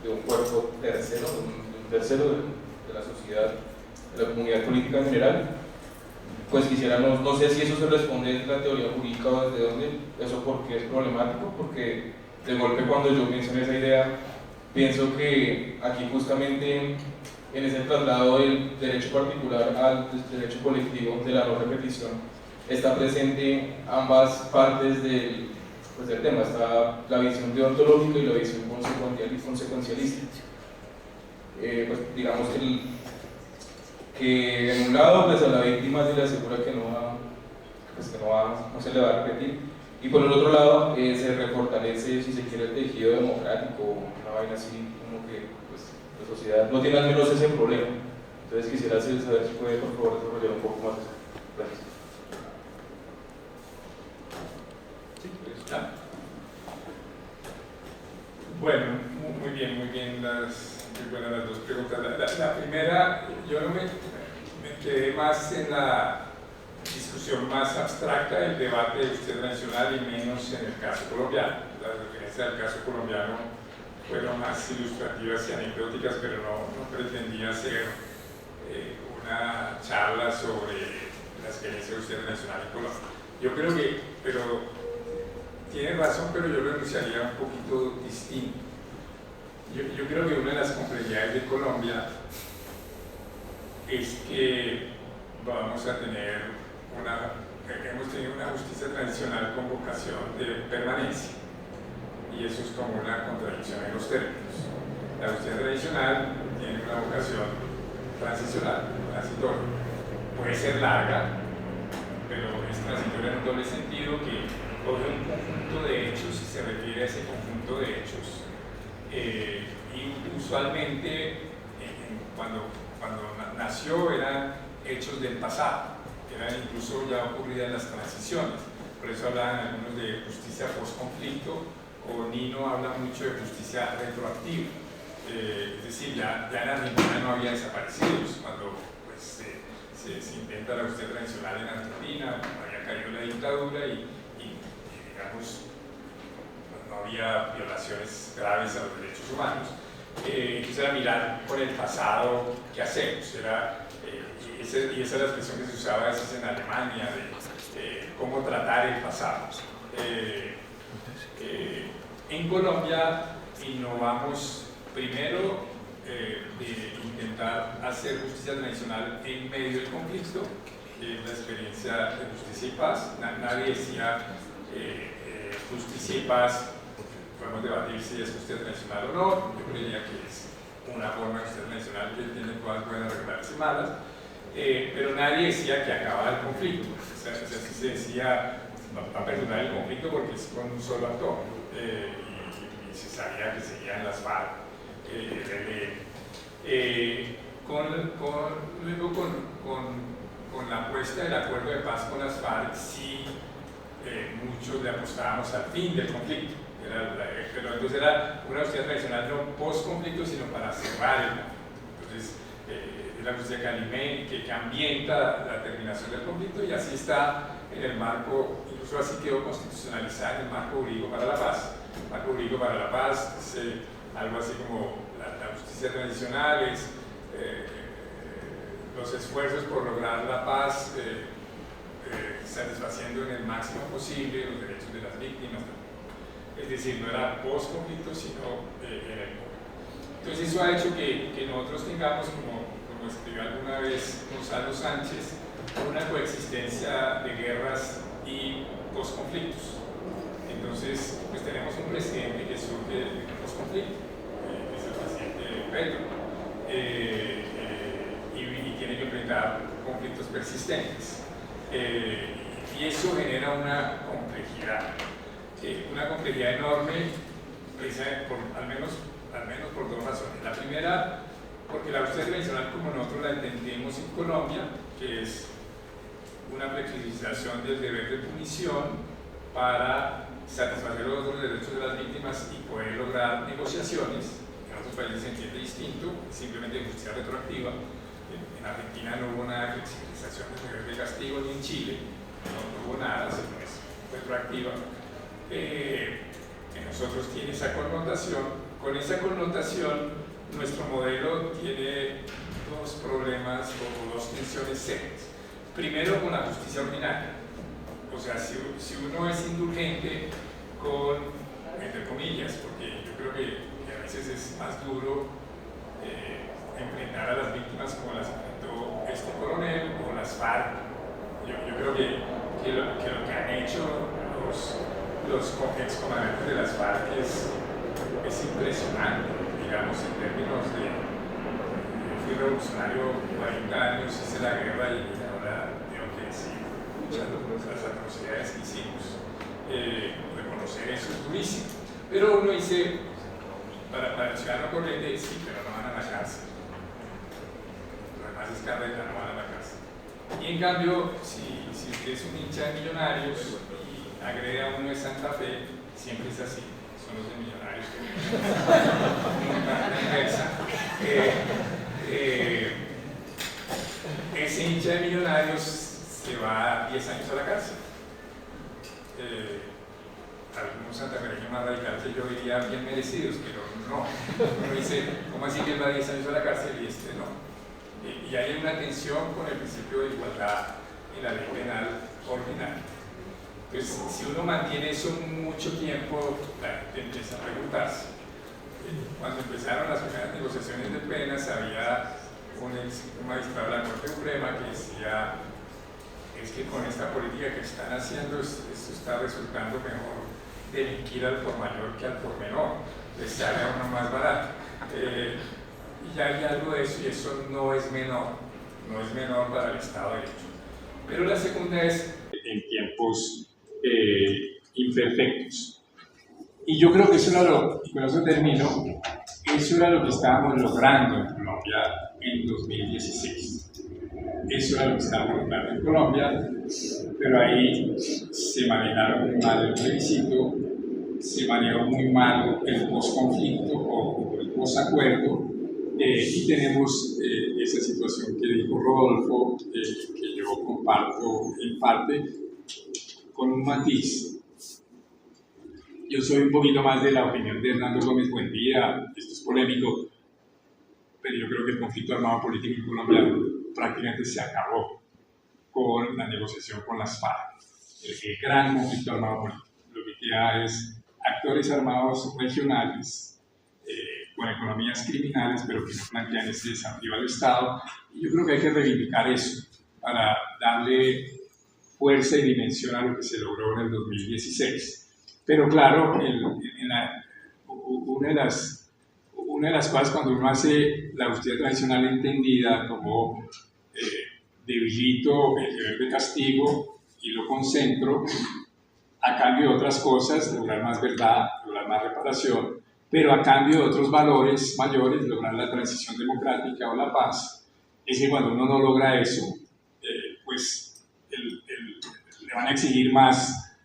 de un cuerpo tercero, de la sociedad, de la comunidad política en general. Pues quisiera, no sé si eso se responde desde la teoría jurídica o desde dónde, eso porque es problemático, porque de golpe cuando yo pienso en esa idea, pienso que aquí justamente en ese traslado del derecho particular al derecho colectivo de la no repetición está presente ambas partes del tema, está la visión deontológica y la visión consecuencialista. Pues digamos que en un lado pues a la víctima se le asegura que no se le va a repetir, y por el otro lado se refortalece, si se quiere, el tejido democrático, una vaina así como que pues, la sociedad no tiene al menos ese problema. Entonces quisiera saber si puede por favor desarrollar un poco más eso. Gracias. Sí, pues, bueno, muy bien las dos preguntas. La primera, yo no me quedé más en la discusión más abstracta del debate de justicia transicional y menos en el caso colombiano. Las referencias del caso colombiano fueron más ilustrativas y anecdóticas, pero no pretendía hacer una charla sobre la experiencia de justicia transicional en Colombia. Yo creo que, pero tiene razón, pero yo lo enunciaría un poquito distinto. Yo creo que una de las complejidades de Colombia es que vamos a tener hemos tenido una justicia transicional con vocación de permanencia, y eso es como una contradicción en los términos. La justicia tradicional tiene una vocación transicional, transitoria. Puede ser larga, pero es transitoria en un doble sentido, que coge un conjunto de hechos y se refiere a ese conjunto de hechos. Y usualmente, cuando nació, eran hechos del pasado, eran incluso ya ocurridas las transiciones. Por eso hablan algunos de justicia post-conflicto, o Nino habla mucho de justicia retroactiva. Es decir, ya en Argentina no había desaparecidos cuando pues, se inventa la justicia transicional en Argentina, había caído la dictadura y digamos, no había violaciones graves a los derechos humanos. Entonces era mirar por el pasado qué hacemos. Y esa es la expresión que se usaba a veces en Alemania, de cómo tratar el pasado. En Colombia innovamos primero de intentar hacer justicia tradicional en medio del conflicto, que es la experiencia de Justicia y Paz. Nadie decía Justicia y Paz, podemos debatir si es justicia tradicional o no. Yo creía que es una forma de justicia tradicional que tiene cosas buenas, regulares y malas, pero nadie decía que acababa el conflicto. O sea, si se decía va a perdurar el conflicto porque es con un solo actor, y se sabía que seguían las FARC, luego con la apuesta del acuerdo de paz con las FARC, sí, muchos le apostábamos al fin del conflicto, pero entonces era una justicia tradicional no post-conflicto, sino para cerrar el conflicto. Entonces, es la justicia que ambienta la terminación del conflicto, y así está en el marco, incluso así quedó constitucionalizada en el marco jurídico para la paz. El marco jurídico para la paz es algo así como la justicia tradicional, es los esfuerzos por lograr la paz, satisfaciendo en el máximo posible los derechos de las víctimas. Es decir, no era post-conflicto, sino en el conflicto. Entonces eso ha hecho que nosotros tengamos, como escribió alguna vez Gonzalo Sánchez, una coexistencia de guerras y post-conflictos. Entonces, pues tenemos un presidente que surge de un post-conflicto, que es el presidente Petro, y tiene que enfrentar conflictos persistentes. Y eso genera una complejidad enorme, al menos por dos razones. La primera, porque la justicia transicional como nosotros la entendemos en Colombia, que es una flexibilización del deber de punición para satisfacer los otros derechos de las víctimas y poder lograr negociaciones. En otros países se entiende distinto, simplemente justicia retroactiva. En Argentina no hubo nada de flexibilización del deber de castigo, ni en Chile no hubo nada, sino es retroactiva. En nosotros tiene esa connotación. Con esa connotación, nuestro modelo tiene dos problemas o dos tensiones serias. Primero, con la justicia ordinaria. O sea, si uno es indulgente con, entre comillas, porque yo creo que a veces es más duro enfrentar a las víctimas como las enfrentó este coronel o las FARC. Yo creo que lo que han hecho los excomandantes de las FARC es impresionante, digamos, en términos de. Yo fui revolucionario 40 años, hice la guerra y ahora tengo que decir las atrocidades que hicimos. Reconocer eso es durísimo. Pero uno dice, para el ciudadano corriente, sí, pero no van a la cárcel. Lo demás es carreta, no van a la cárcel. Y en cambio, si usted es un hincha de Millonarios y agrede a uno de Santa Fe, siempre es así. Son los de Millonarios que ese hincha de Millonarios se va 10 años a la cárcel. Algunos santafereños más radicales que yo diría bien merecidos, pero no. Uno dice, ¿cómo así que él va 10 años a la cárcel y este no? Y hay una tensión con el principio de igualdad en la ley penal ordinaria. Entonces, si uno mantiene eso mucho tiempo, la gente empieza a preguntarse. Cuando empezaron las primeras negociaciones de penas, había un magistrado de la Corte Suprema que decía, es que con esta política que están haciendo, esto está resultando mejor delinquir al por mayor que al por menor, les sale a uno más barato. Y ya hay algo de eso, y eso no es menor para el Estado de Derecho. Pero la segunda es en tiempos imperfectos. Y yo creo que eso era y con eso termino, eso era lo que estábamos logrando en Colombia en 2016. Eso era lo que estábamos logrando en Colombia, pero ahí se manejaron muy mal el plebiscito, se manejó muy mal el posconflicto o el posacuerdo, y tenemos esa situación que dijo Rodolfo, que yo comparto en parte, con un matiz. Yo soy un poquito más de la opinión de Hernando Gómez Buendía, esto es polémico, pero yo creo que el conflicto armado político en Colombia prácticamente se acabó con la negociación con las FARC. El gran conflicto armado político. Lo que queda es actores armados regionales con economías criminales, pero que no plantean ese desafío al Estado. Y yo creo que hay que reivindicar eso para darle fuerza y dimensión a lo que se logró en el 2016. Pero claro, una de las cosas cuando uno hace la justicia tradicional entendida como debilito el deber de castigo y lo concentro a cambio de otras cosas, lograr más verdad, lograr más reparación, pero a cambio de otros valores mayores, lograr la transición democrática o la paz, es que cuando uno no logra eso, pues le van a exigir más,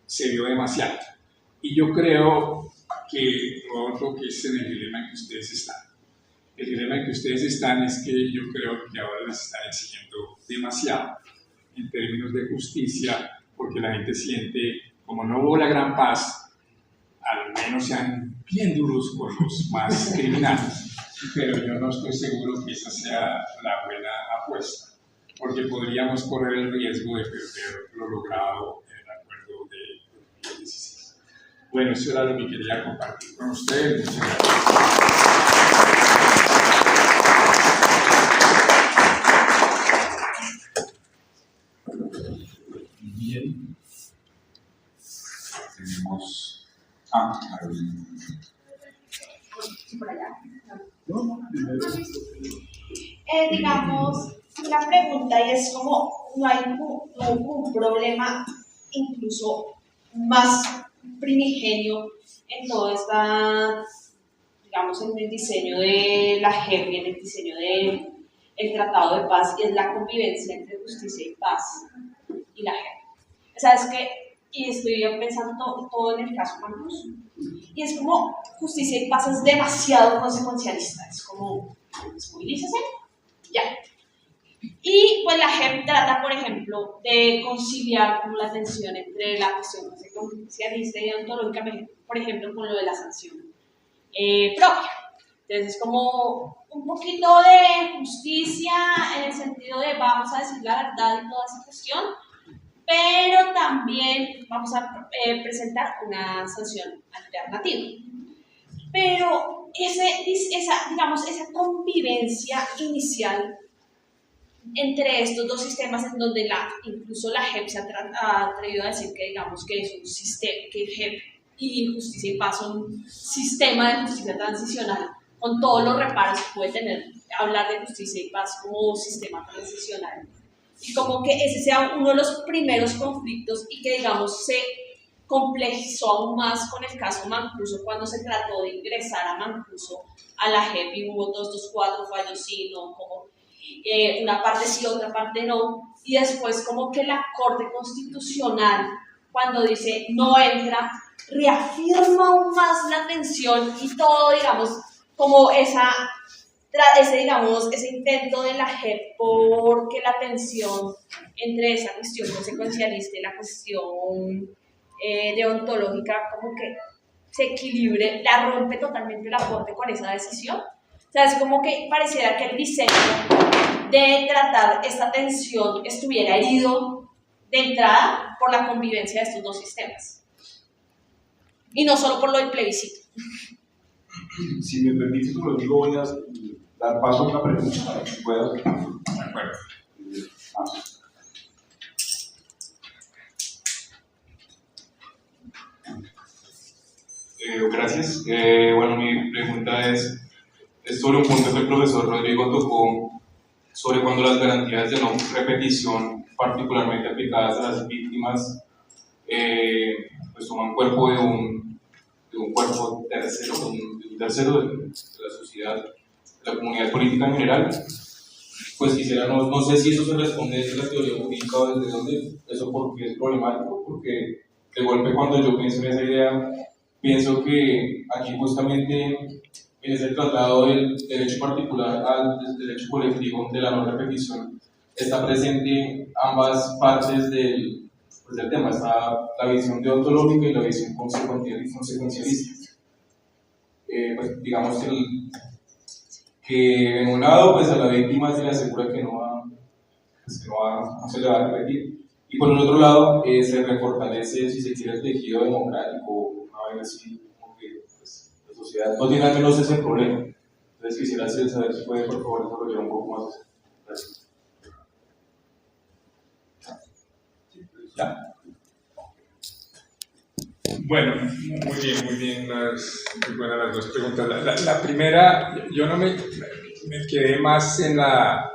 se vio demasiado. Y yo creo que, Rodolfo, que es en el dilema en que ustedes están. El dilema en que ustedes están es que yo creo que ahora les están exigiendo demasiado en términos de justicia, porque la gente siente, como no hubo la gran paz, al menos sean bien duros con los más criminales, pero yo no estoy seguro que esa sea la buena apuesta, porque podríamos correr el riesgo de perder lo logrado en el acuerdo de 2016. Bueno, eso era lo que quería compartir con ustedes. Muchas gracias. Bien. Tenemos por allá. Digamos, la pregunta es como no hay ningún problema incluso más primigenio en todo esta, digamos, en el diseño de la JEP y en el diseño del Tratado de Paz, y es la convivencia entre justicia y paz y la JEP. ¿Sabes qué? Y estoy pensando todo en el caso Mancuso. Y es como justicia y paz es demasiado consecuencialista, es como, desmovilícese, ya. Y pues la JEP trata, por ejemplo, de conciliar como la tensión entre la cuestión consecuencialista y ontológica, por ejemplo, con lo de la sanción propia. Entonces es como un poquito de justicia en el sentido de vamos a decir la verdad y toda esa cuestión, pero también vamos a presentar una sanción alternativa. Pero esa convivencia inicial entre estos dos sistemas, en donde incluso la JEP se ha atrevido a decir que, digamos, que es un sistema, que JEP y Justicia y Paz son un sistema de justicia transicional, con todos los reparos que puede tener hablar de justicia y paz como sistema transicional. Y como que ese sea uno de los primeros conflictos y que, digamos, se complejizó aún más con el caso Mancuso, cuando se trató de ingresar a Mancuso a la JEP y hubo 224 fallos sí, no, como una parte sí, otra parte no, y después como que la Corte Constitucional, cuando dice no entra, reafirma aún más la tensión y todo, digamos, como ese intento de la JEP porque la tensión entre esa cuestión consecuencialista y la cuestión deontológica como que se equilibre, la rompe totalmente la Corte con esa decisión. O sea, es como que pareciera que el diseño de tratar esta tensión estuviera herido de entrada por la convivencia de estos dos sistemas. Y no solo por lo del plebiscito. Si me permite, Rodrigo, voy a dar paso a una pregunta para que puedas. Gracias. Bueno, mi pregunta es sobre un punto que el profesor Rodrigo tocó sobre cuando las garantías de no repetición, particularmente aplicadas a las víctimas, pues toman cuerpo de un cuerpo tercero, de un tercero de la sociedad, de la comunidad política en general. Pues quisiera, no sé si eso se responde desde la teoría jurídica o desde dónde, eso porque es problemático, porque de golpe cuando yo pienso en esa idea, pienso que aquí justamente en ese traslado del derecho particular al derecho colectivo de la no repetición está presente ambas partes del tema, está la visión deontológica y la visión consecuencialista. Pues digamos que en un lado pues a la víctima se le asegura que no se le va a repetir, y por el otro lado se refortalece, si se quiere, el tejido democrático, una vez así, como que pues, la sociedad no tiene al menos ese problema. Entonces quisiera saber si puede por favor desarrollar un poco más. Gracias. ¿Ya? Bueno, muy bien, muy buenas las dos preguntas. La primera, yo no me quedé más en la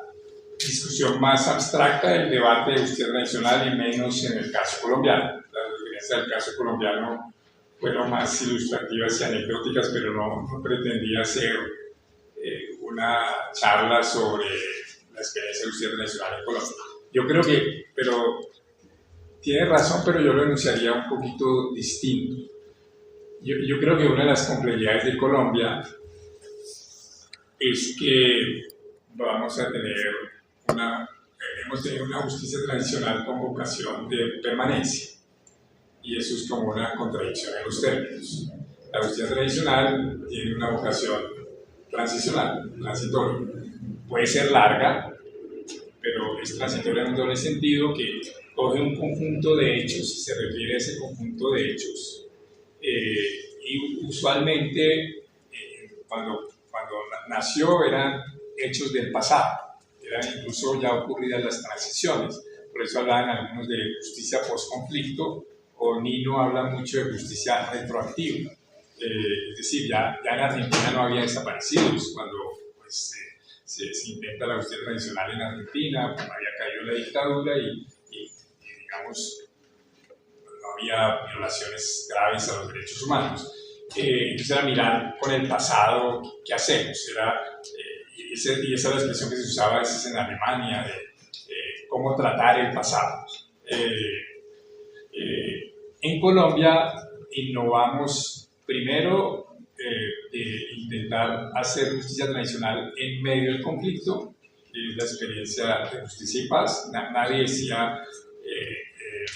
discusión más abstracta del debate de justicia tradicional y menos en el caso colombiano. Las diferencias del caso colombiano fueron más ilustrativas y anecdóticas, pero no pretendía hacer una charla sobre la experiencia de justicia tradicional en Colombia. Yo creo que, tiene razón, pero yo lo enunciaría un poquito distinto. Yo creo que una de las complejidades de Colombia es que hemos tenido una justicia tradicional con vocación de permanencia, y eso es como una contradicción en los términos. La justicia tradicional tiene una vocación transicional, transitoria. Puede ser larga, pero es transitoria en un doble sentido, que coge un conjunto de hechos y se refiere a ese conjunto de hechos. Y usualmente, cuando nació, eran hechos del pasado, eran incluso ya ocurridas las transiciones. Por eso hablan algunos de justicia post-conflicto, o Nino habla mucho de justicia retroactiva. Es decir, ya en Argentina no había desaparecidos cuando pues, se intenta la justicia tradicional en Argentina, había caído la dictadura y digamos, no había violaciones graves a los derechos humanos. Entonces era mirar con el pasado qué hacemos. Y esa es la expresión que se usaba a veces en Alemania, de cómo tratar el pasado. En Colombia innovamos primero de intentar hacer justicia tradicional en medio del conflicto, que es la experiencia de Justicia y Paz. Nadie decía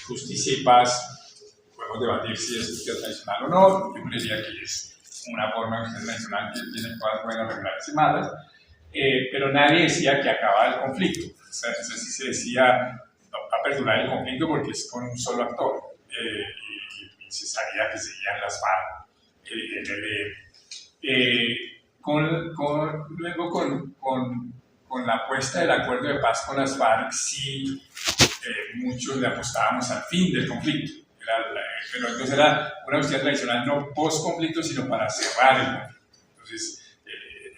justicia y paz, podemos debatir si es justicia tradicional o no. Yo creería que es una forma de justicia tradicional que tiene cosas buenas, regulares y malas, pero nadie decía que acababa el conflicto. O sea, sí se decía va a perdurar el conflicto porque es con un solo actor, y se sabía que seguían las FARC, luego con la apuesta del acuerdo de paz con las FARC, sí, muchos le apostábamos al fin del conflicto. Pero entonces era una justicia tradicional no post-conflicto, sino para cerrar el conflicto. Entonces,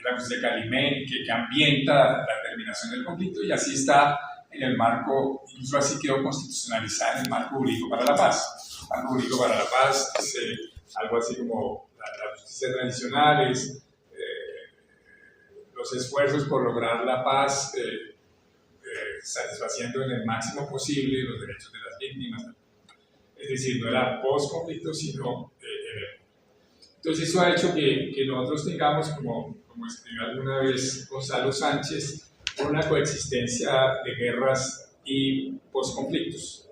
la justicia que ambienta la terminación del conflicto, y así está en el marco, incluso así quedó constitucionalizada en el marco jurídico para la paz. El marco jurídico para la paz es algo así como la justicia tradicional, es los esfuerzos por lograr la paz, satisfaciendo en el máximo posible los derechos de las víctimas. Es decir, no era post-conflicto, sino entonces eso ha hecho que nosotros tengamos, como escribió alguna vez Gonzalo Sánchez, una coexistencia de guerras y post-conflictos.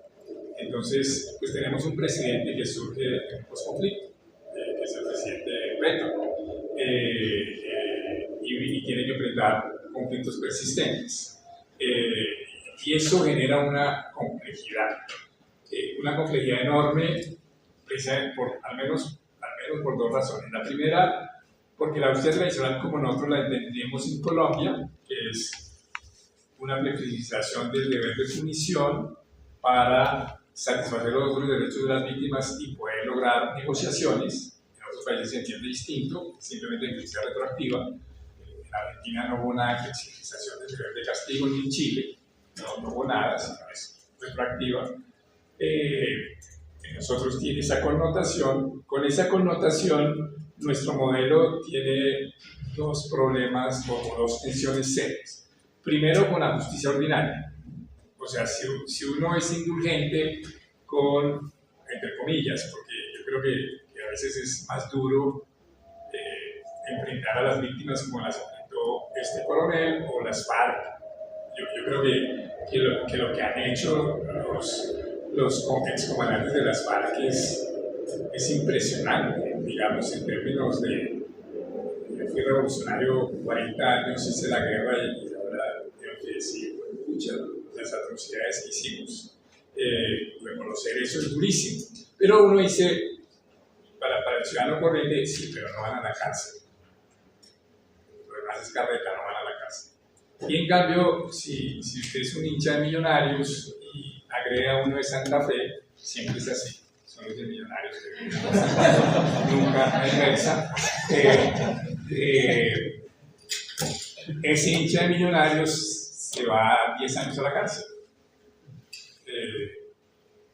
Entonces, pues tenemos un presidente que surge en post-conflicto, que es el presidente Petro, y tiene que enfrentar conflictos persistentes. Y eso genera una complejidad enorme, al menos por dos razones. La primera, porque la justicia tradicional, como nosotros la entendemos en Colombia, que es una flexibilización del deber de punición para satisfacer los otros derechos de las víctimas y poder lograr negociaciones. En otros países se entiende distinto, simplemente en justicia retroactiva. En Argentina no hubo una flexibilización del deber de castigo, ni en Chile no hubo nada, sino es retroactiva. Nosotros tiene esa connotación. Con esa connotación, nuestro modelo tiene dos problemas o dos tensiones serias. Primero, con la justicia ordinaria. O sea, si uno es indulgente con, entre comillas, porque yo creo que a veces es más duro enfrentar a las víctimas como las enfrentó este coronel o las FARC. Yo creo que lo que han hecho los excomandantes de las FARC es impresionante, digamos, en términos de fui revolucionario 40 años, hice la guerra y ahora tengo que decir, las atrocidades que hicimos. Reconocer eso es durísimo. Pero uno dice, para el ciudadano corriente, sí, pero no van a la cárcel. Lo demás es carreta, no van a la cárcel. Y en cambio, si usted es un hincha de Millonarios y agrega a uno de Santa Fe, siempre es así. Son los de Millonarios que nunca regresa. Ese hincha de Millonarios se va 10 años a la cárcel.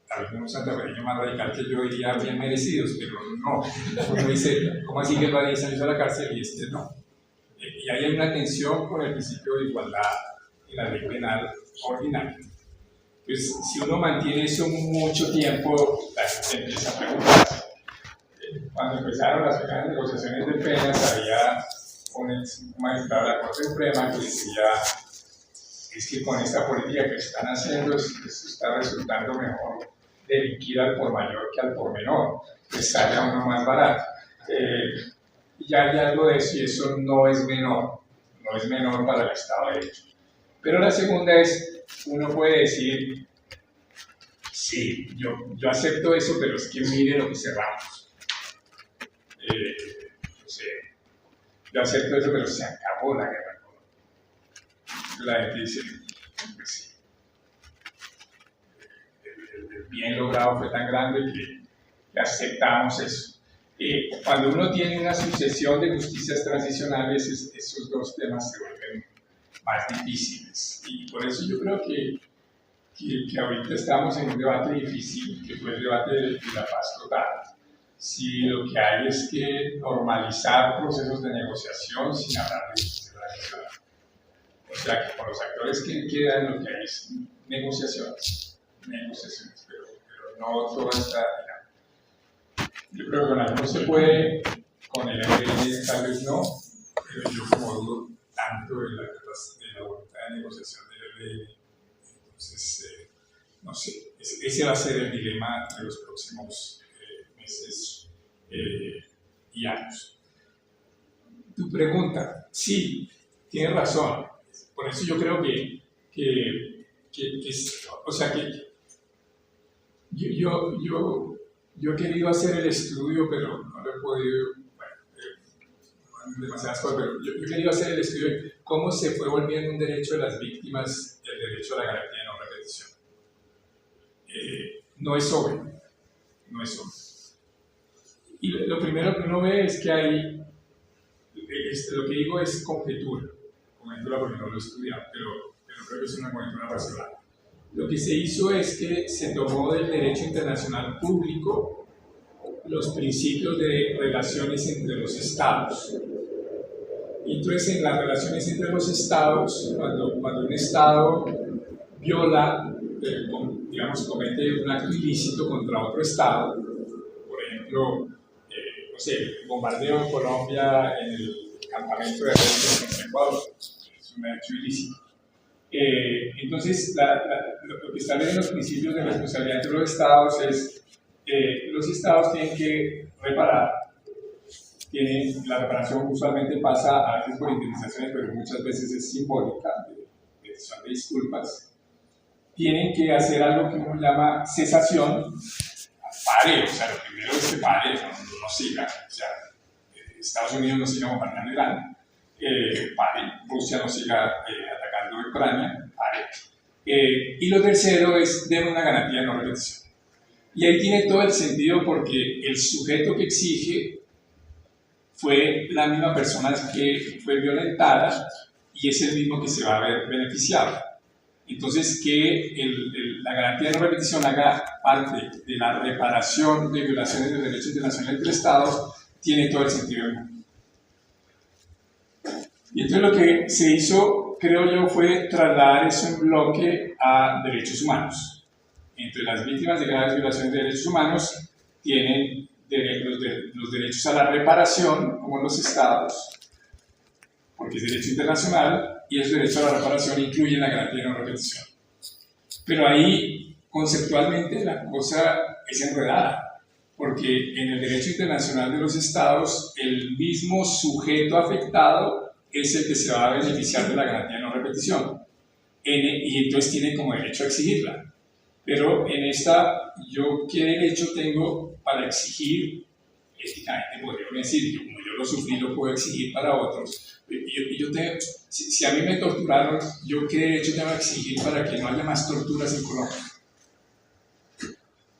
Tal vez un santafesino más radical que yo diría bien merecidos, pero no. Uno dice, ¿cómo así que va 10 años a la cárcel y este no? Y ahí hay una tensión con el principio de igualdad en la ley penal ordinaria. Pues si uno mantiene eso mucho tiempo, la gente empieza a preguntarse. Cuando empezaron las primeras negociaciones de penas, había un magistrado de la Corte Suprema que decía, es que con esta política que están haciendo, eso está resultando mejor delinquir al por mayor que al por menor, que sale a uno más barato. Y ya hay algo de eso, y eso no es menor para el Estado de Derecho. Pero la segunda es, uno puede decir, sí, yo acepto eso, pero es que mire lo que cerramos. No sé, yo acepto eso, pero se acabó la guerra económica. La gente dice, pues sí. El bien logrado fue tan grande que aceptamos eso. Cuando uno tiene una sucesión de justicias transicionales, esos dos temas se vuelven más difíciles. Y por eso yo creo que que ahorita estamos en un debate difícil, que fue el debate de la paz total. Si lo que hay es que normalizar procesos de negociación sin hablar de institucionalización. O sea, que con los actores que quedan lo que hay es negociaciones, pero no toda esta dinámica. Yo creo que con algunos se puede, con el MPN tal vez no, pero yo como dudo tanto de la voluntad de negociación del MPN. Entonces, no sé, ese va a ser el dilema de los próximos meses y años. Tu pregunta, sí, tienes razón. Por eso yo creo que o sea que yo he querido hacer el estudio, pero no lo he podido, demasiadas cosas, pero yo he querido hacer el estudio de cómo se fue volviendo un derecho de las víctimas el derecho a la garantía de no repetición. No es obvio, no es obvio. Y lo primero que uno ve es que hay, lo que digo es conjetura porque no lo he estudiado, pero creo que es una conjetura racional. Lo que se hizo es que se tomó del derecho internacional público los principios de relaciones entre los estados. Y entonces en las relaciones entre los estados, cuando un estado viola, digamos, comete un acto ilícito contra otro estado, por ejemplo, no sé, el bombardeo en Colombia en el campamento de Reyes en Ecuador, es un hecho ilícito. Entonces, lo que establecen los principios de responsabilidad entre los estados es los estados tienen que reparar. La reparación usualmente pasa a veces por indemnizaciones, pero muchas veces es simbólica, son de disculpas. Tienen que hacer algo que uno llama cesación. Pare, o sea, lo primero es que pare, no siga. O sea, Estados Unidos no siga bombardeando Irán, pare, Rusia no siga atacando Ucrania, pare. Y lo tercero es dar una garantía de no repetición. Y ahí tiene todo el sentido porque el sujeto que exige fue la misma persona que fue violentada y es el mismo que se va a ver beneficiado. Entonces, que la garantía de no repetición haga parte de la reparación de violaciones del derecho internacional entre Estados, tiene todo el sentido del mundo. Y entonces lo que se hizo, creo yo, fue trasladar eso en bloque a derechos humanos. Entre las víctimas de graves violaciones de derechos humanos tienen los derechos a la reparación, como los estados, porque es derecho internacional, y esos derechos a la reparación incluyen la garantía de no repetición. Pero ahí, conceptualmente, la cosa es enredada, porque en el derecho internacional de los estados, el mismo sujeto afectado es el que se va a beneficiar de la garantía de no repetición, y entonces tiene como derecho a exigirla. Pero en esta, ¿yo qué derecho tengo para exigir? Éticamente podría decir, como yo lo sufrí, lo puedo exigir para otros. Si a mí me torturaron, ¿yo qué derecho tengo a exigir para que no haya más torturas en Colombia?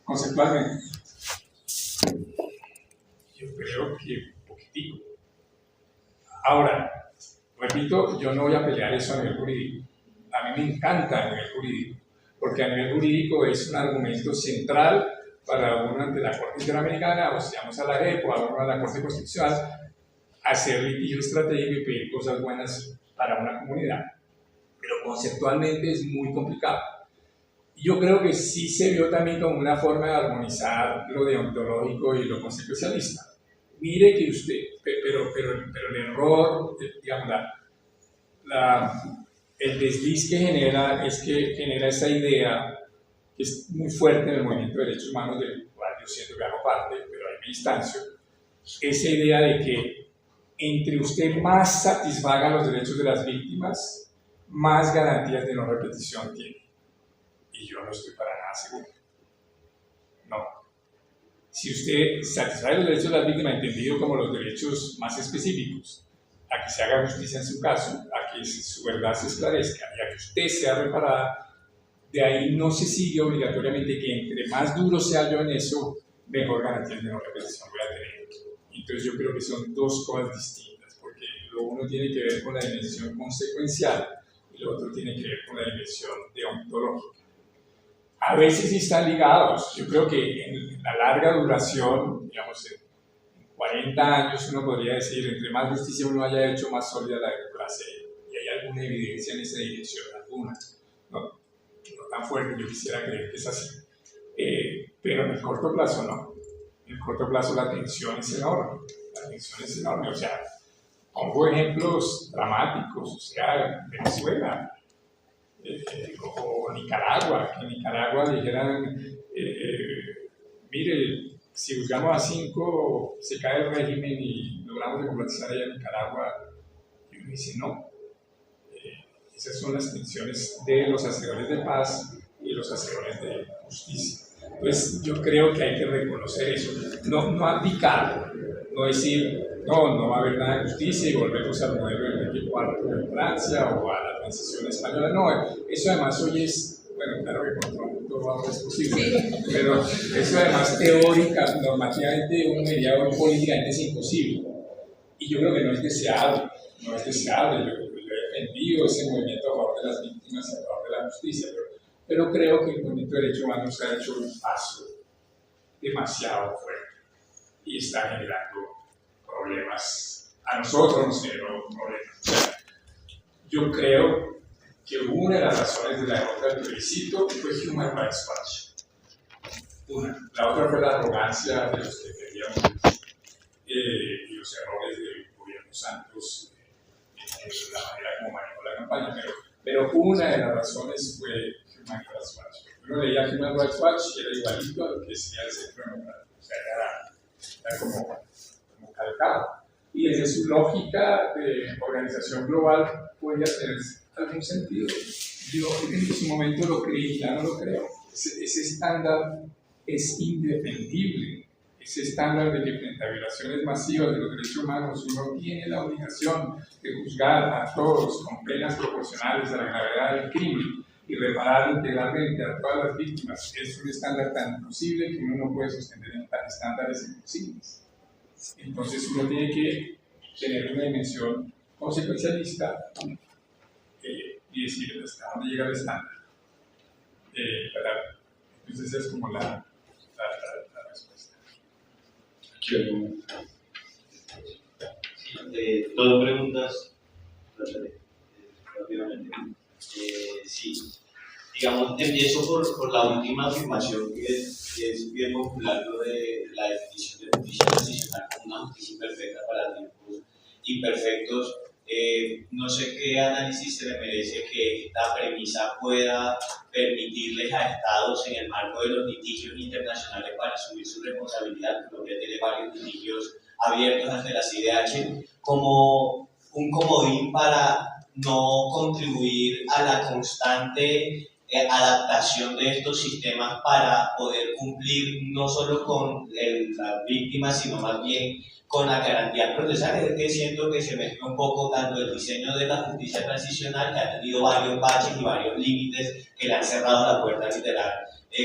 Conceptualmente. Yo creo que poquitico. Ahora, repito, yo no voy a pelear eso a nivel jurídico. A mí me encanta a nivel jurídico, porque a nivel jurídico es un argumento central para uno ante la Corte Interamericana, o si vamos a la JEP o a uno a la Corte Constitucional, hacer litigio estratégico y pedir cosas buenas para una comunidad. Pero conceptualmente es muy complicado. Yo creo que sí se vio también como una forma de armonizar lo deontológico y lo consecuencialista. Mire que usted, pero el error, digamos, el desliz que genera es que genera esa idea que es muy fuerte en el movimiento de derechos humanos, del cual yo siento que hago parte, pero ahí me distancio, esa idea de que entre usted más satisfaga los derechos de las víctimas, más garantías de no repetición tiene. Y yo no estoy para nada seguro. No. Si usted satisface los derechos de las víctimas, entendido como los derechos más específicos, a que se haga justicia en su caso, a que su verdad se esclarezca y a que usted sea reparada, de ahí no se sigue obligatoriamente que entre más duro sea yo en eso, mejor garantía de no repetición voy a tener. Entonces yo creo que son dos cosas distintas, porque lo uno tiene que ver con la dimensión consecuencial y lo otro tiene que ver con la dimensión deontológica. A veces sí están ligados. Yo creo que en la larga duración, digamos, en 40 años uno podría decir, entre más justicia uno haya hecho, más sólida la democracia. Y hay alguna evidencia en esa dirección, alguna. No tan fuerte, yo quisiera creer que es así. Pero en el corto plazo no. En el corto plazo la tensión es enorme. La tensión es enorme. O sea, pongo ejemplos dramáticos. O sea, Venezuela. O Nicaragua, que en Nicaragua dijeran, mire, si buscamos a 5, se cae el régimen y logramos democratizar allá en Nicaragua, y uno dice no. Esas son las tensiones de los hacedores de paz y los hacedores de justicia. Entonces yo creo que hay que reconocer eso, no abdicar, no decir no va a haber nada de justicia y volvemos al modelo de Enrique IV de Francia o a la transición española. No, eso además hoy es, bueno, claro que con Trump todo es posible, pero eso además teórica, normativamente, uno diría hoy políticamente es imposible. Y yo creo que no es deseable, no es deseable. Yo he defendido ese movimiento a favor de las víctimas y a favor de la justicia, pero creo que el movimiento de derechos humanos ha hecho un paso demasiado fuerte y está generando problemas. A nosotros nos generó problemas. O sea, yo creo que una de las razones de la derrota del plebiscito fue Human Rights Watch. Una. La otra fue la arrogancia de los que defendíamos y los errores del gobierno Santos en la manera como manejó la campaña. Pero una de las razones fue Human Rights Watch. Uno leía Human Rights Watch y era igualito a lo que decía el Centro Democrático. O sea, era como calcado. Y desde su lógica de organización global podía tener algún sentido. Yo en su momento lo creí, ya no lo creo. Ese estándar es indefendible. Ese estándar de que frente a violaciones masivas de los derechos humanos uno tiene la obligación de juzgar a todos con penas proporcionales a la gravedad del crimen y reparar integralmente a todas las víctimas, es un estándar tan imposible que uno no puede sostener en estándares imposibles. Entonces uno tiene que tener una dimensión consecuencialista y decir hasta dónde llega el estándar. Entonces esa es como la respuesta. Dos preguntas rápidamente. Sí, digamos, empiezo por la última afirmación que es bien popular, lo de la definición de justicia transicional como una justicia imperfecta para tiempos imperfectos. No sé qué análisis se le merece que esta premisa pueda permitirles a estados en el marco de los litigios internacionales para asumir su responsabilidad, creo que tiene varios litigios abiertos ante la CIDH, como un comodín para no contribuir a la constante adaptación de estos sistemas para poder cumplir no solo con las víctimas, sino más bien con las garantías procesales. Es que siento que se mezcla un poco tanto el diseño de la justicia transicional, que ha tenido varios baches y varios límites que le han cerrado la puerta literal,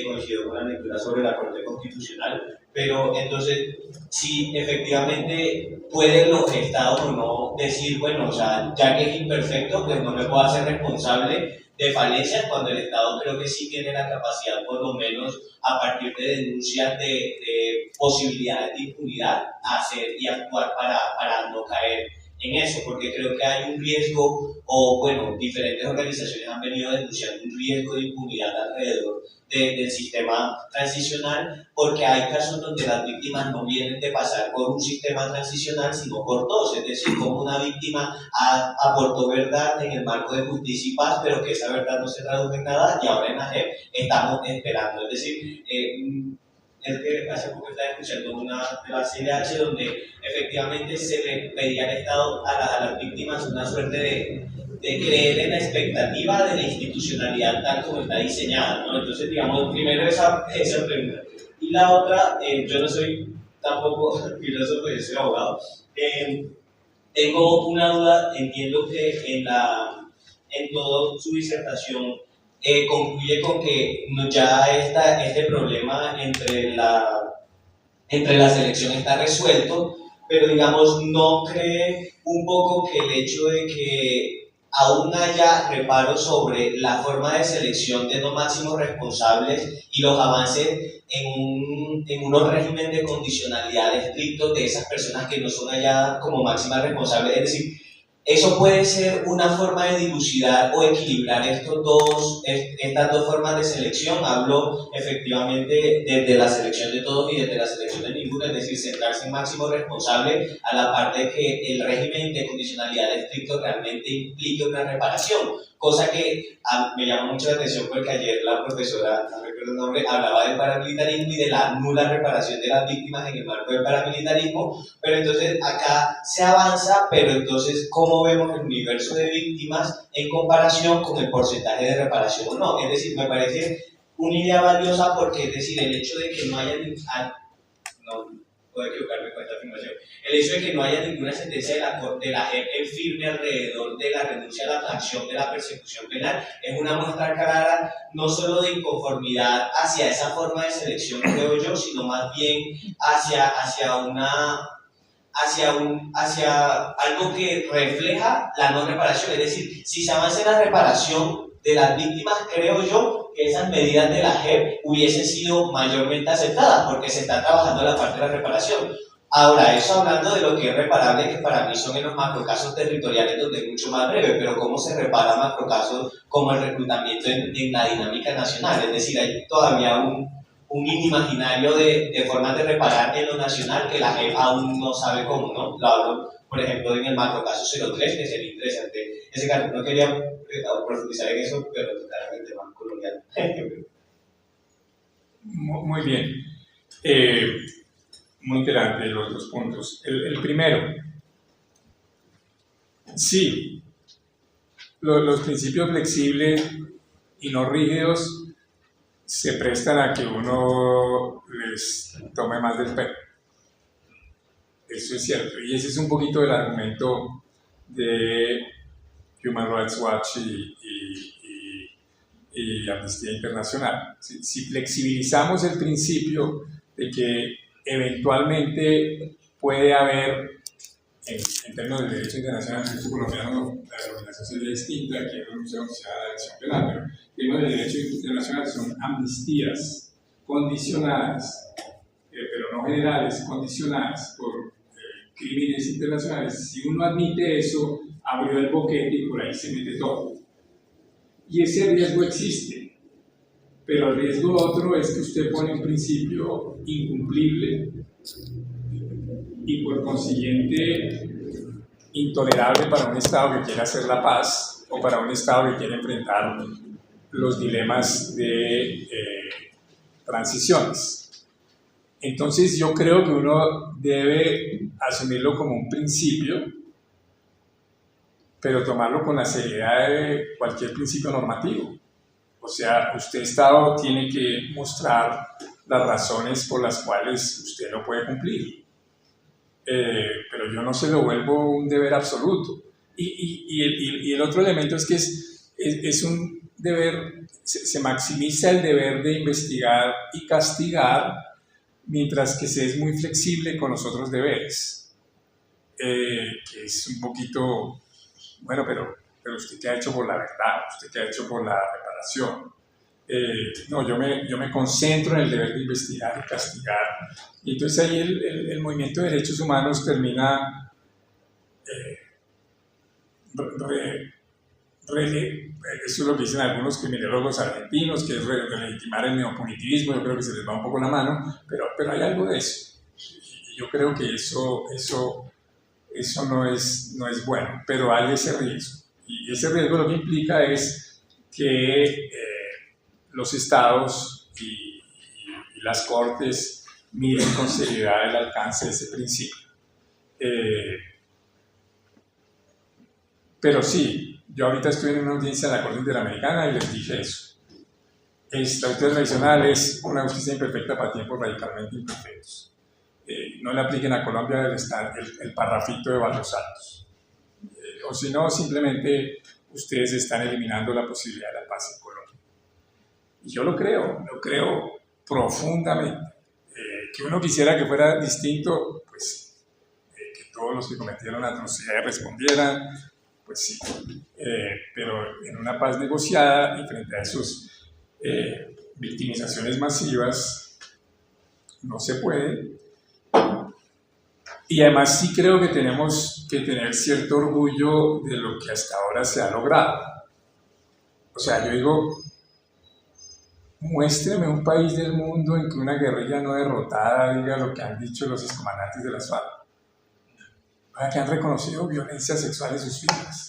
coincido con la lectura sobre la Corte Constitucional, pero entonces, si efectivamente pueden los estados o no decir, bueno, o sea, ya que es imperfecto, pues no me puedo hacer responsable de falencias, cuando el Estado creo que sí tiene la capacidad, por lo menos a partir de denuncias de posibilidades de impunidad, hacer y actuar para no caer en eso, porque creo que hay un riesgo, o bueno, diferentes organizaciones han venido denunciando un riesgo de impunidad alrededor del sistema transicional, porque hay casos donde las víctimas no vienen de pasar por un sistema transicional, sino por dos, es decir, como una víctima aportó verdad en el marco de justicia y paz, pero que esa verdad no se tradujo en nada, y ahora en la JEP estamos esperando, es decir, es que hace poco estaba escuchando una de la CIDH donde efectivamente se le pedía al Estado a las víctimas una suerte de creer en la expectativa de la institucionalidad tal como está diseñada, ¿no? Entonces, digamos, primero esa pregunta. Y la otra, yo no soy tampoco filósofo, yo soy abogado. Tengo una duda, entiendo que en toda su disertación concluye con que ya este problema entre la selección está resuelto, pero digamos, ¿no cree un poco que el hecho de que aún haya reparos sobre la forma de selección de los máximos responsables y los avances en unos regímenes de condicionalidad estrictos de esas personas que no son halladas como máximas responsables. Es decir, eso puede ser una forma de dilucidar o equilibrar estas dos formas de selección. Hablo efectivamente desde la selección de todos y desde la selección de ninguno, es decir, centrarse en máximo responsable a la parte de que el régimen de condicionalidad estricto realmente implique una reparación, cosa que me llama mucho la atención porque ayer la profesora, no recuerdo el nombre, hablaba del paramilitarismo y de la nula reparación de las víctimas en el marco del paramilitarismo, pero entonces acá se avanza, pero entonces ¿cómo vemos el universo de víctimas en comparación con el porcentaje de reparación o no? Es decir, me parece una idea valiosa porque, es decir, el hecho de que no haya puedo equivocarme con esta afirmación. El hecho de que no haya ninguna sentencia de la JEP en firme alrededor de la renuncia a la acción de la persecución penal es una muestra clara no solo de inconformidad hacia esa forma de selección, creo yo, sino más bien hacia algo que refleja la no reparación. Es decir, si se avanza en la reparación de las víctimas, creo yo que esas medidas de la JEP hubiesen sido mayormente aceptadas porque se está trabajando la parte de la reparación. Ahora, eso hablando de lo que es reparable, que para mí son en los macrocasos territoriales donde es mucho más breve, pero cómo se repara macrocasos como el reclutamiento en la dinámica nacional. Es decir, hay todavía un inimaginario de formas de reparar en lo nacional que la JEP aún no sabe cómo, ¿no? Lo hablo, por ejemplo, en el macrocaso 03, que sería interesante. Ese caso, no quería profundizar en eso, pero claramente más colonial. Muy bien. Muy interesante los dos puntos. El primero, sí, los principios flexibles y no rígidos se prestan a que uno les tome más del pelo. Eso es cierto. Y ese es un poquito el argumento de Human Rights Watch y Amnistía Internacional. Si flexibilizamos el principio de que eventualmente puede haber, en términos de derecho internacional, el derecho colombiano, la denominación sería distinta, aquí no se llama la acción penal, pero en términos de derecho internacional son amnistías condicionadas, pero no generales, condicionadas por crímenes internacionales. Si uno admite eso, abrió el boquete y por ahí se mete todo. Y ese riesgo existe, pero el riesgo otro es que usted pone un principio incumplible y por consiguiente intolerable para un Estado que quiere hacer la paz o para un Estado que quiere enfrentar los dilemas de transiciones. Entonces yo creo que uno debe asumirlo como un principio, pero tomarlo con la seriedad de cualquier principio normativo. O sea, usted, Estado, tiene que mostrar las razones por las cuales usted no puede cumplir. Pero yo no se lo vuelvo un deber absoluto. Y el otro elemento es que es un deber, se maximiza el deber de investigar y castigar, mientras que se es muy flexible con los otros deberes. Que es un poquito, bueno, pero usted qué ha hecho por la verdad, usted qué ha hecho por la reparación. No, yo me concentro en el deber de investigar y castigar. Y entonces ahí el movimiento de derechos humanos termina eso es lo que dicen algunos criminólogos argentinos, que es relegitimar el neopunitivismo. Yo creo que se les va un poco la mano, pero hay algo de eso. Y yo creo que eso no es bueno, pero hay ese riesgo. Y ese riesgo lo que implica es que los estados y las cortes miren con seriedad el alcance de ese principio. Pero sí, yo ahorita estoy en una audiencia en la Corte Interamericana y les dije eso. La justicia tradicional es una justicia imperfecta para tiempos radicalmente imperfectos. No le apliquen a Colombia el parrafito de Barrios Altos. O si no, simplemente ustedes están eliminando la posibilidad de la paz en Colombia. Y yo lo creo profundamente. Que uno quisiera que fuera distinto, pues que todos los que cometieron atrocidades respondieran, pues sí. Pero en una paz negociada y frente a esas victimizaciones masivas, no se puede. Y además sí creo que tenemos que tener cierto orgullo de lo que hasta ahora se ha logrado. O sea, yo digo, muéstreme un país del mundo en que una guerrilla no derrotada diga lo que han dicho los excomandantes de las FARC. Para que han reconocido violencia sexual en sus filas.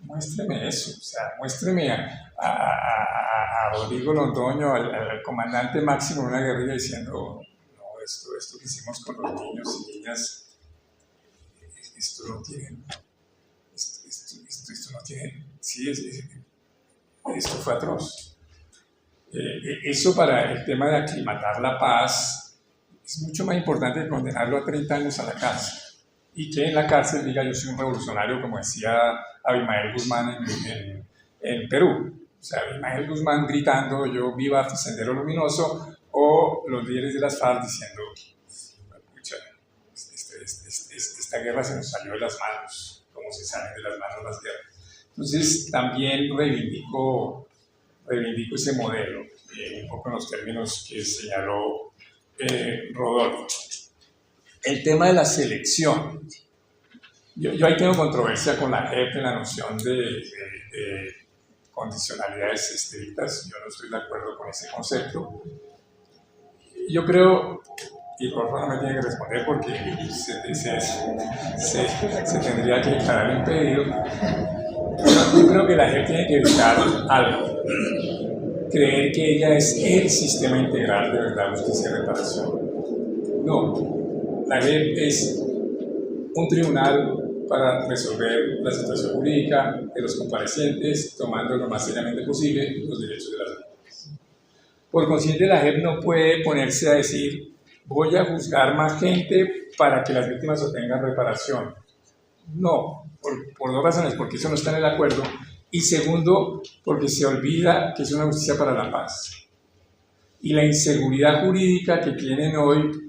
Muéstreme eso, o sea, muéstreme a Rodrigo Londoño, al comandante máximo de una guerrilla diciendo, no, esto que hicimos con los niños y niñas, esto no tiene, esto no tiene, sí, esto fue atroz. Eso para el tema de aclimatar la paz es mucho más importante que condenarlo a 30 años a la cárcel. Y que en la cárcel diga yo soy un revolucionario, como decía Abimael Guzmán en Perú. O sea, Abimael Guzmán gritando yo viva Sendero Luminoso, o los líderes de las FARC diciendo pucha, esta guerra se nos salió de las manos, como se salen de las manos las guerras. Entonces también reivindico ese modelo, un poco en los términos que señaló Rodolfo. El tema de la selección. Yo ahí tengo controversia con la JEP en la noción de condicionalidades estrictas. Yo no estoy de acuerdo con ese concepto. Yo creo, y Rodolfo no me tiene que responder porque se tendría que declarar impedido. Yo creo que la JEP tiene que evitar algo. Creer que ella es el sistema integral de verdad, justicia y reparación. No. La JEP es un tribunal para resolver la situación jurídica de los comparecientes, tomando lo más seriamente posible los derechos de las víctimas. Por consiguiente, la JEP no puede ponerse a decir, voy a juzgar más gente para que las víctimas obtengan reparación. No, por dos razones, porque eso no está en el acuerdo, y segundo, porque se olvida que es una justicia para la paz. Y la inseguridad jurídica que tienen hoy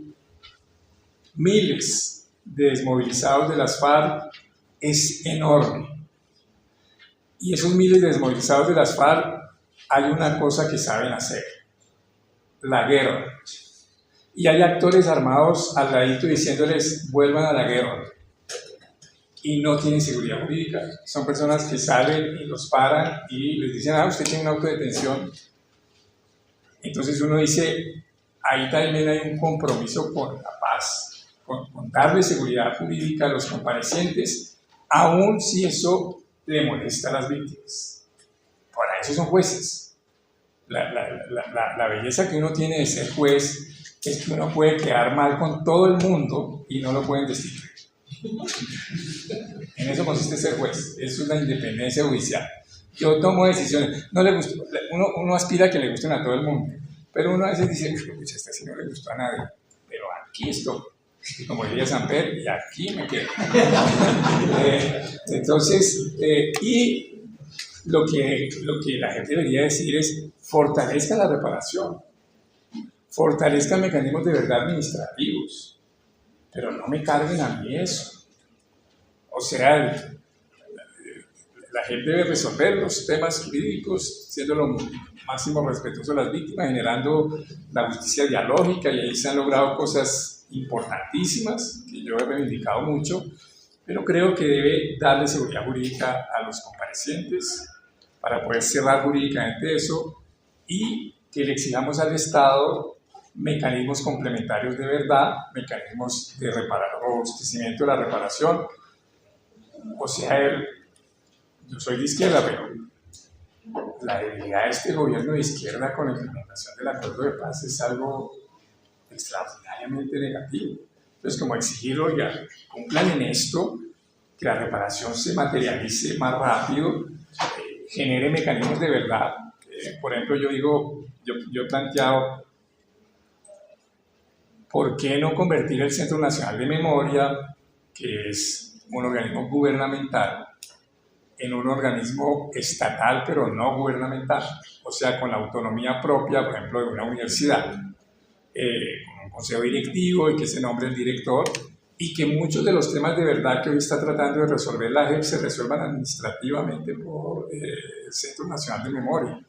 miles de desmovilizados de las FARC es enorme. Y esos miles de desmovilizados de las FARC, hay una cosa que saben hacer: la guerra. Y hay actores armados al ladito diciéndoles vuelvan a la guerra. Y no tienen seguridad jurídica. Son personas que salen y los paran y les dicen, usted tiene una autodetención. Entonces uno dice, ahí también hay un compromiso con la paz. Con darle seguridad jurídica a los comparecientes, aun si eso le molesta a las víctimas. Para eso son jueces. La belleza que uno tiene de ser juez es que uno puede quedar mal con todo el mundo y no lo pueden destituir. En eso consiste ser juez. Eso es la independencia judicial. Yo tomo decisiones. No le gusta, uno aspira a que le gusten a todo el mundo, pero uno a veces dice, esta sí no le gustó a nadie, pero aquí estoy. Como diría Samper, y aquí me quedo. Entonces, y lo que la gente debería decir es, fortalezca la reparación, fortalezcan mecanismos de verdad administrativos, pero no me carguen a mí eso. O sea, la gente debe resolver los temas jurídicos siendo lo máximo respetuoso a las víctimas, generando la justicia dialógica, y ahí se han logrado cosas importantísimas que yo he reivindicado mucho, pero creo que debe darle seguridad jurídica a los comparecientes para poder cerrar jurídicamente eso, y que le exijamos al Estado mecanismos complementarios de verdad, mecanismos de robustecimiento de la reparación. O sea, yo soy de izquierda, pero la debilidad de este gobierno de izquierda con la implementación del acuerdo de paz es algo extraordinariamente negativo. Entonces, como exigirlo, ya cumplan en esto, que la reparación se materialice más rápido, genere mecanismos de verdad. Por ejemplo, yo he planteado, ¿por qué no convertir el Centro Nacional de Memoria, que es un organismo gubernamental, en un organismo estatal pero no gubernamental? O sea, con la autonomía propia, por ejemplo, de una universidad, con un consejo directivo y que se nombre el director, y que muchos de los temas de verdad que hoy está tratando de resolver la JEP se resuelvan administrativamente por el Centro Nacional de Memoria.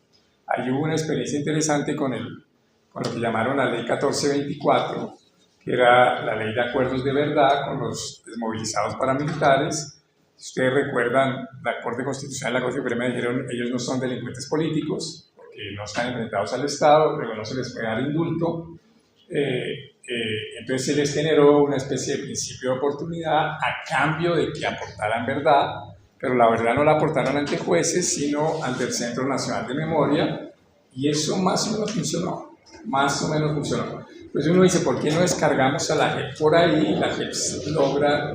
Ahí hubo una experiencia interesante con lo que llamaron la Ley 1424, que era la ley de acuerdos de verdad con los desmovilizados paramilitares. Si ustedes recuerdan, la Corte Constitucional y la Corte Suprema dijeron ellos no son delincuentes políticos, porque no están enfrentados al Estado, luego no se les puede dar indulto. Entonces se les generó una especie de principio de oportunidad a cambio de que aportaran verdad, pero la verdad no la aportaron ante jueces, sino ante el Centro Nacional de Memoria, y eso más o menos funcionó, Pues uno dice, ¿por qué no descargamos a la JEP por ahí? La JEP logra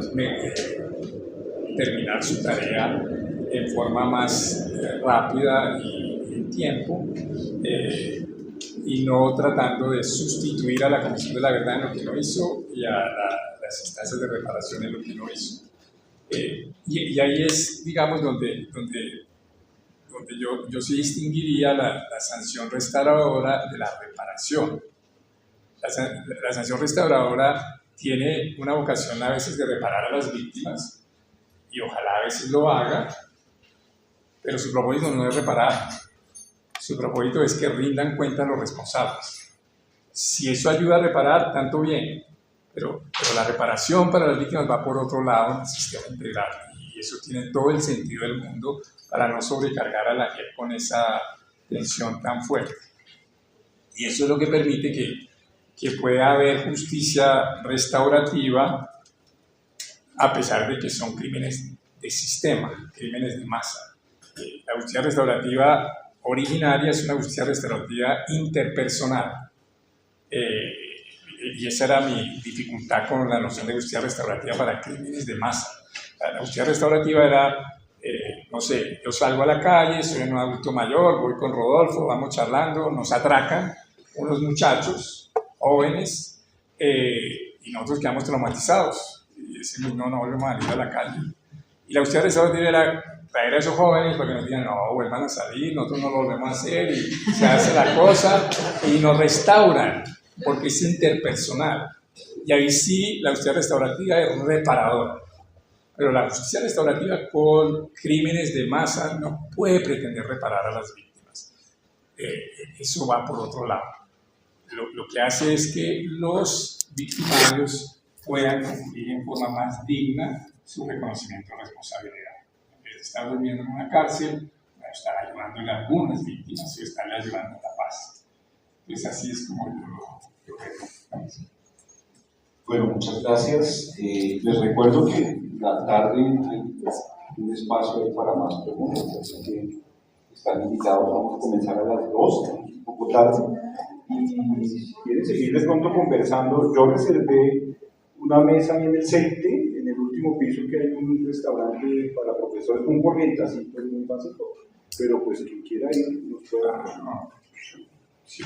terminar su tarea en forma más rápida y en tiempo, y no tratando de sustituir a la Comisión de la Verdad en lo que no hizo y a las instancias de reparación en lo que no hizo. Y ahí es, digamos, donde yo sí distinguiría la sanción restauradora de la reparación. La sanción restauradora tiene una vocación a veces de reparar a las víctimas, y ojalá a veces lo haga, pero su propósito no es reparar. Su propósito es que rindan cuenta a los responsables. Si eso ayuda a reparar, tanto bien, pero la reparación para las víctimas va por otro lado en el sistema integral, y eso tiene todo el sentido del mundo para no sobrecargar a la JEP con esa tensión tan fuerte. Y eso es lo que permite que pueda haber justicia restaurativa, a pesar de que son crímenes de sistema, crímenes de masa. La justicia restaurativa originaria es una justicia restaurativa interpersonal. Y esa era mi dificultad con la noción de justicia restaurativa para crímenes de masa. La justicia restaurativa era, no sé, yo salgo a la calle, soy un adulto mayor, voy con Rodolfo, vamos charlando, nos atracan unos muchachos jóvenes, y nosotros quedamos traumatizados. Y decimos, no volvemos a salir a la calle. Y la justicia restaurativa era traer a esos jóvenes para que nos digan, no, vuelvan a salir, nosotros no lo volvemos a hacer, y se hace la cosa, y nos restauran, porque es interpersonal. Y ahí sí, la justicia restaurativa es reparadora. Pero la justicia restaurativa con crímenes de masa no puede pretender reparar a las víctimas. Eso va por otro lado. Lo que hace es que los victimarios puedan cumplir en forma más digna su reconocimiento de responsabilidad. En vez de estar durmiendo en una cárcel, estar ayudándole a algunas víctimas y estarle ayudando a la paz. Pues así es como yo veo. Bueno, muchas gracias. Les recuerdo que la tarde hay un espacio ahí para más preguntas, así que están invitados. Vamos a comenzar a las 2, un poco tarde. Y si quieren seguir de pronto conversando, yo reservé una mesa ahí en el CEITE, en el último piso, que hay un restaurante para profesores, un corrientacito muy básico, pero pues quien quiera ir nos puede. Sí,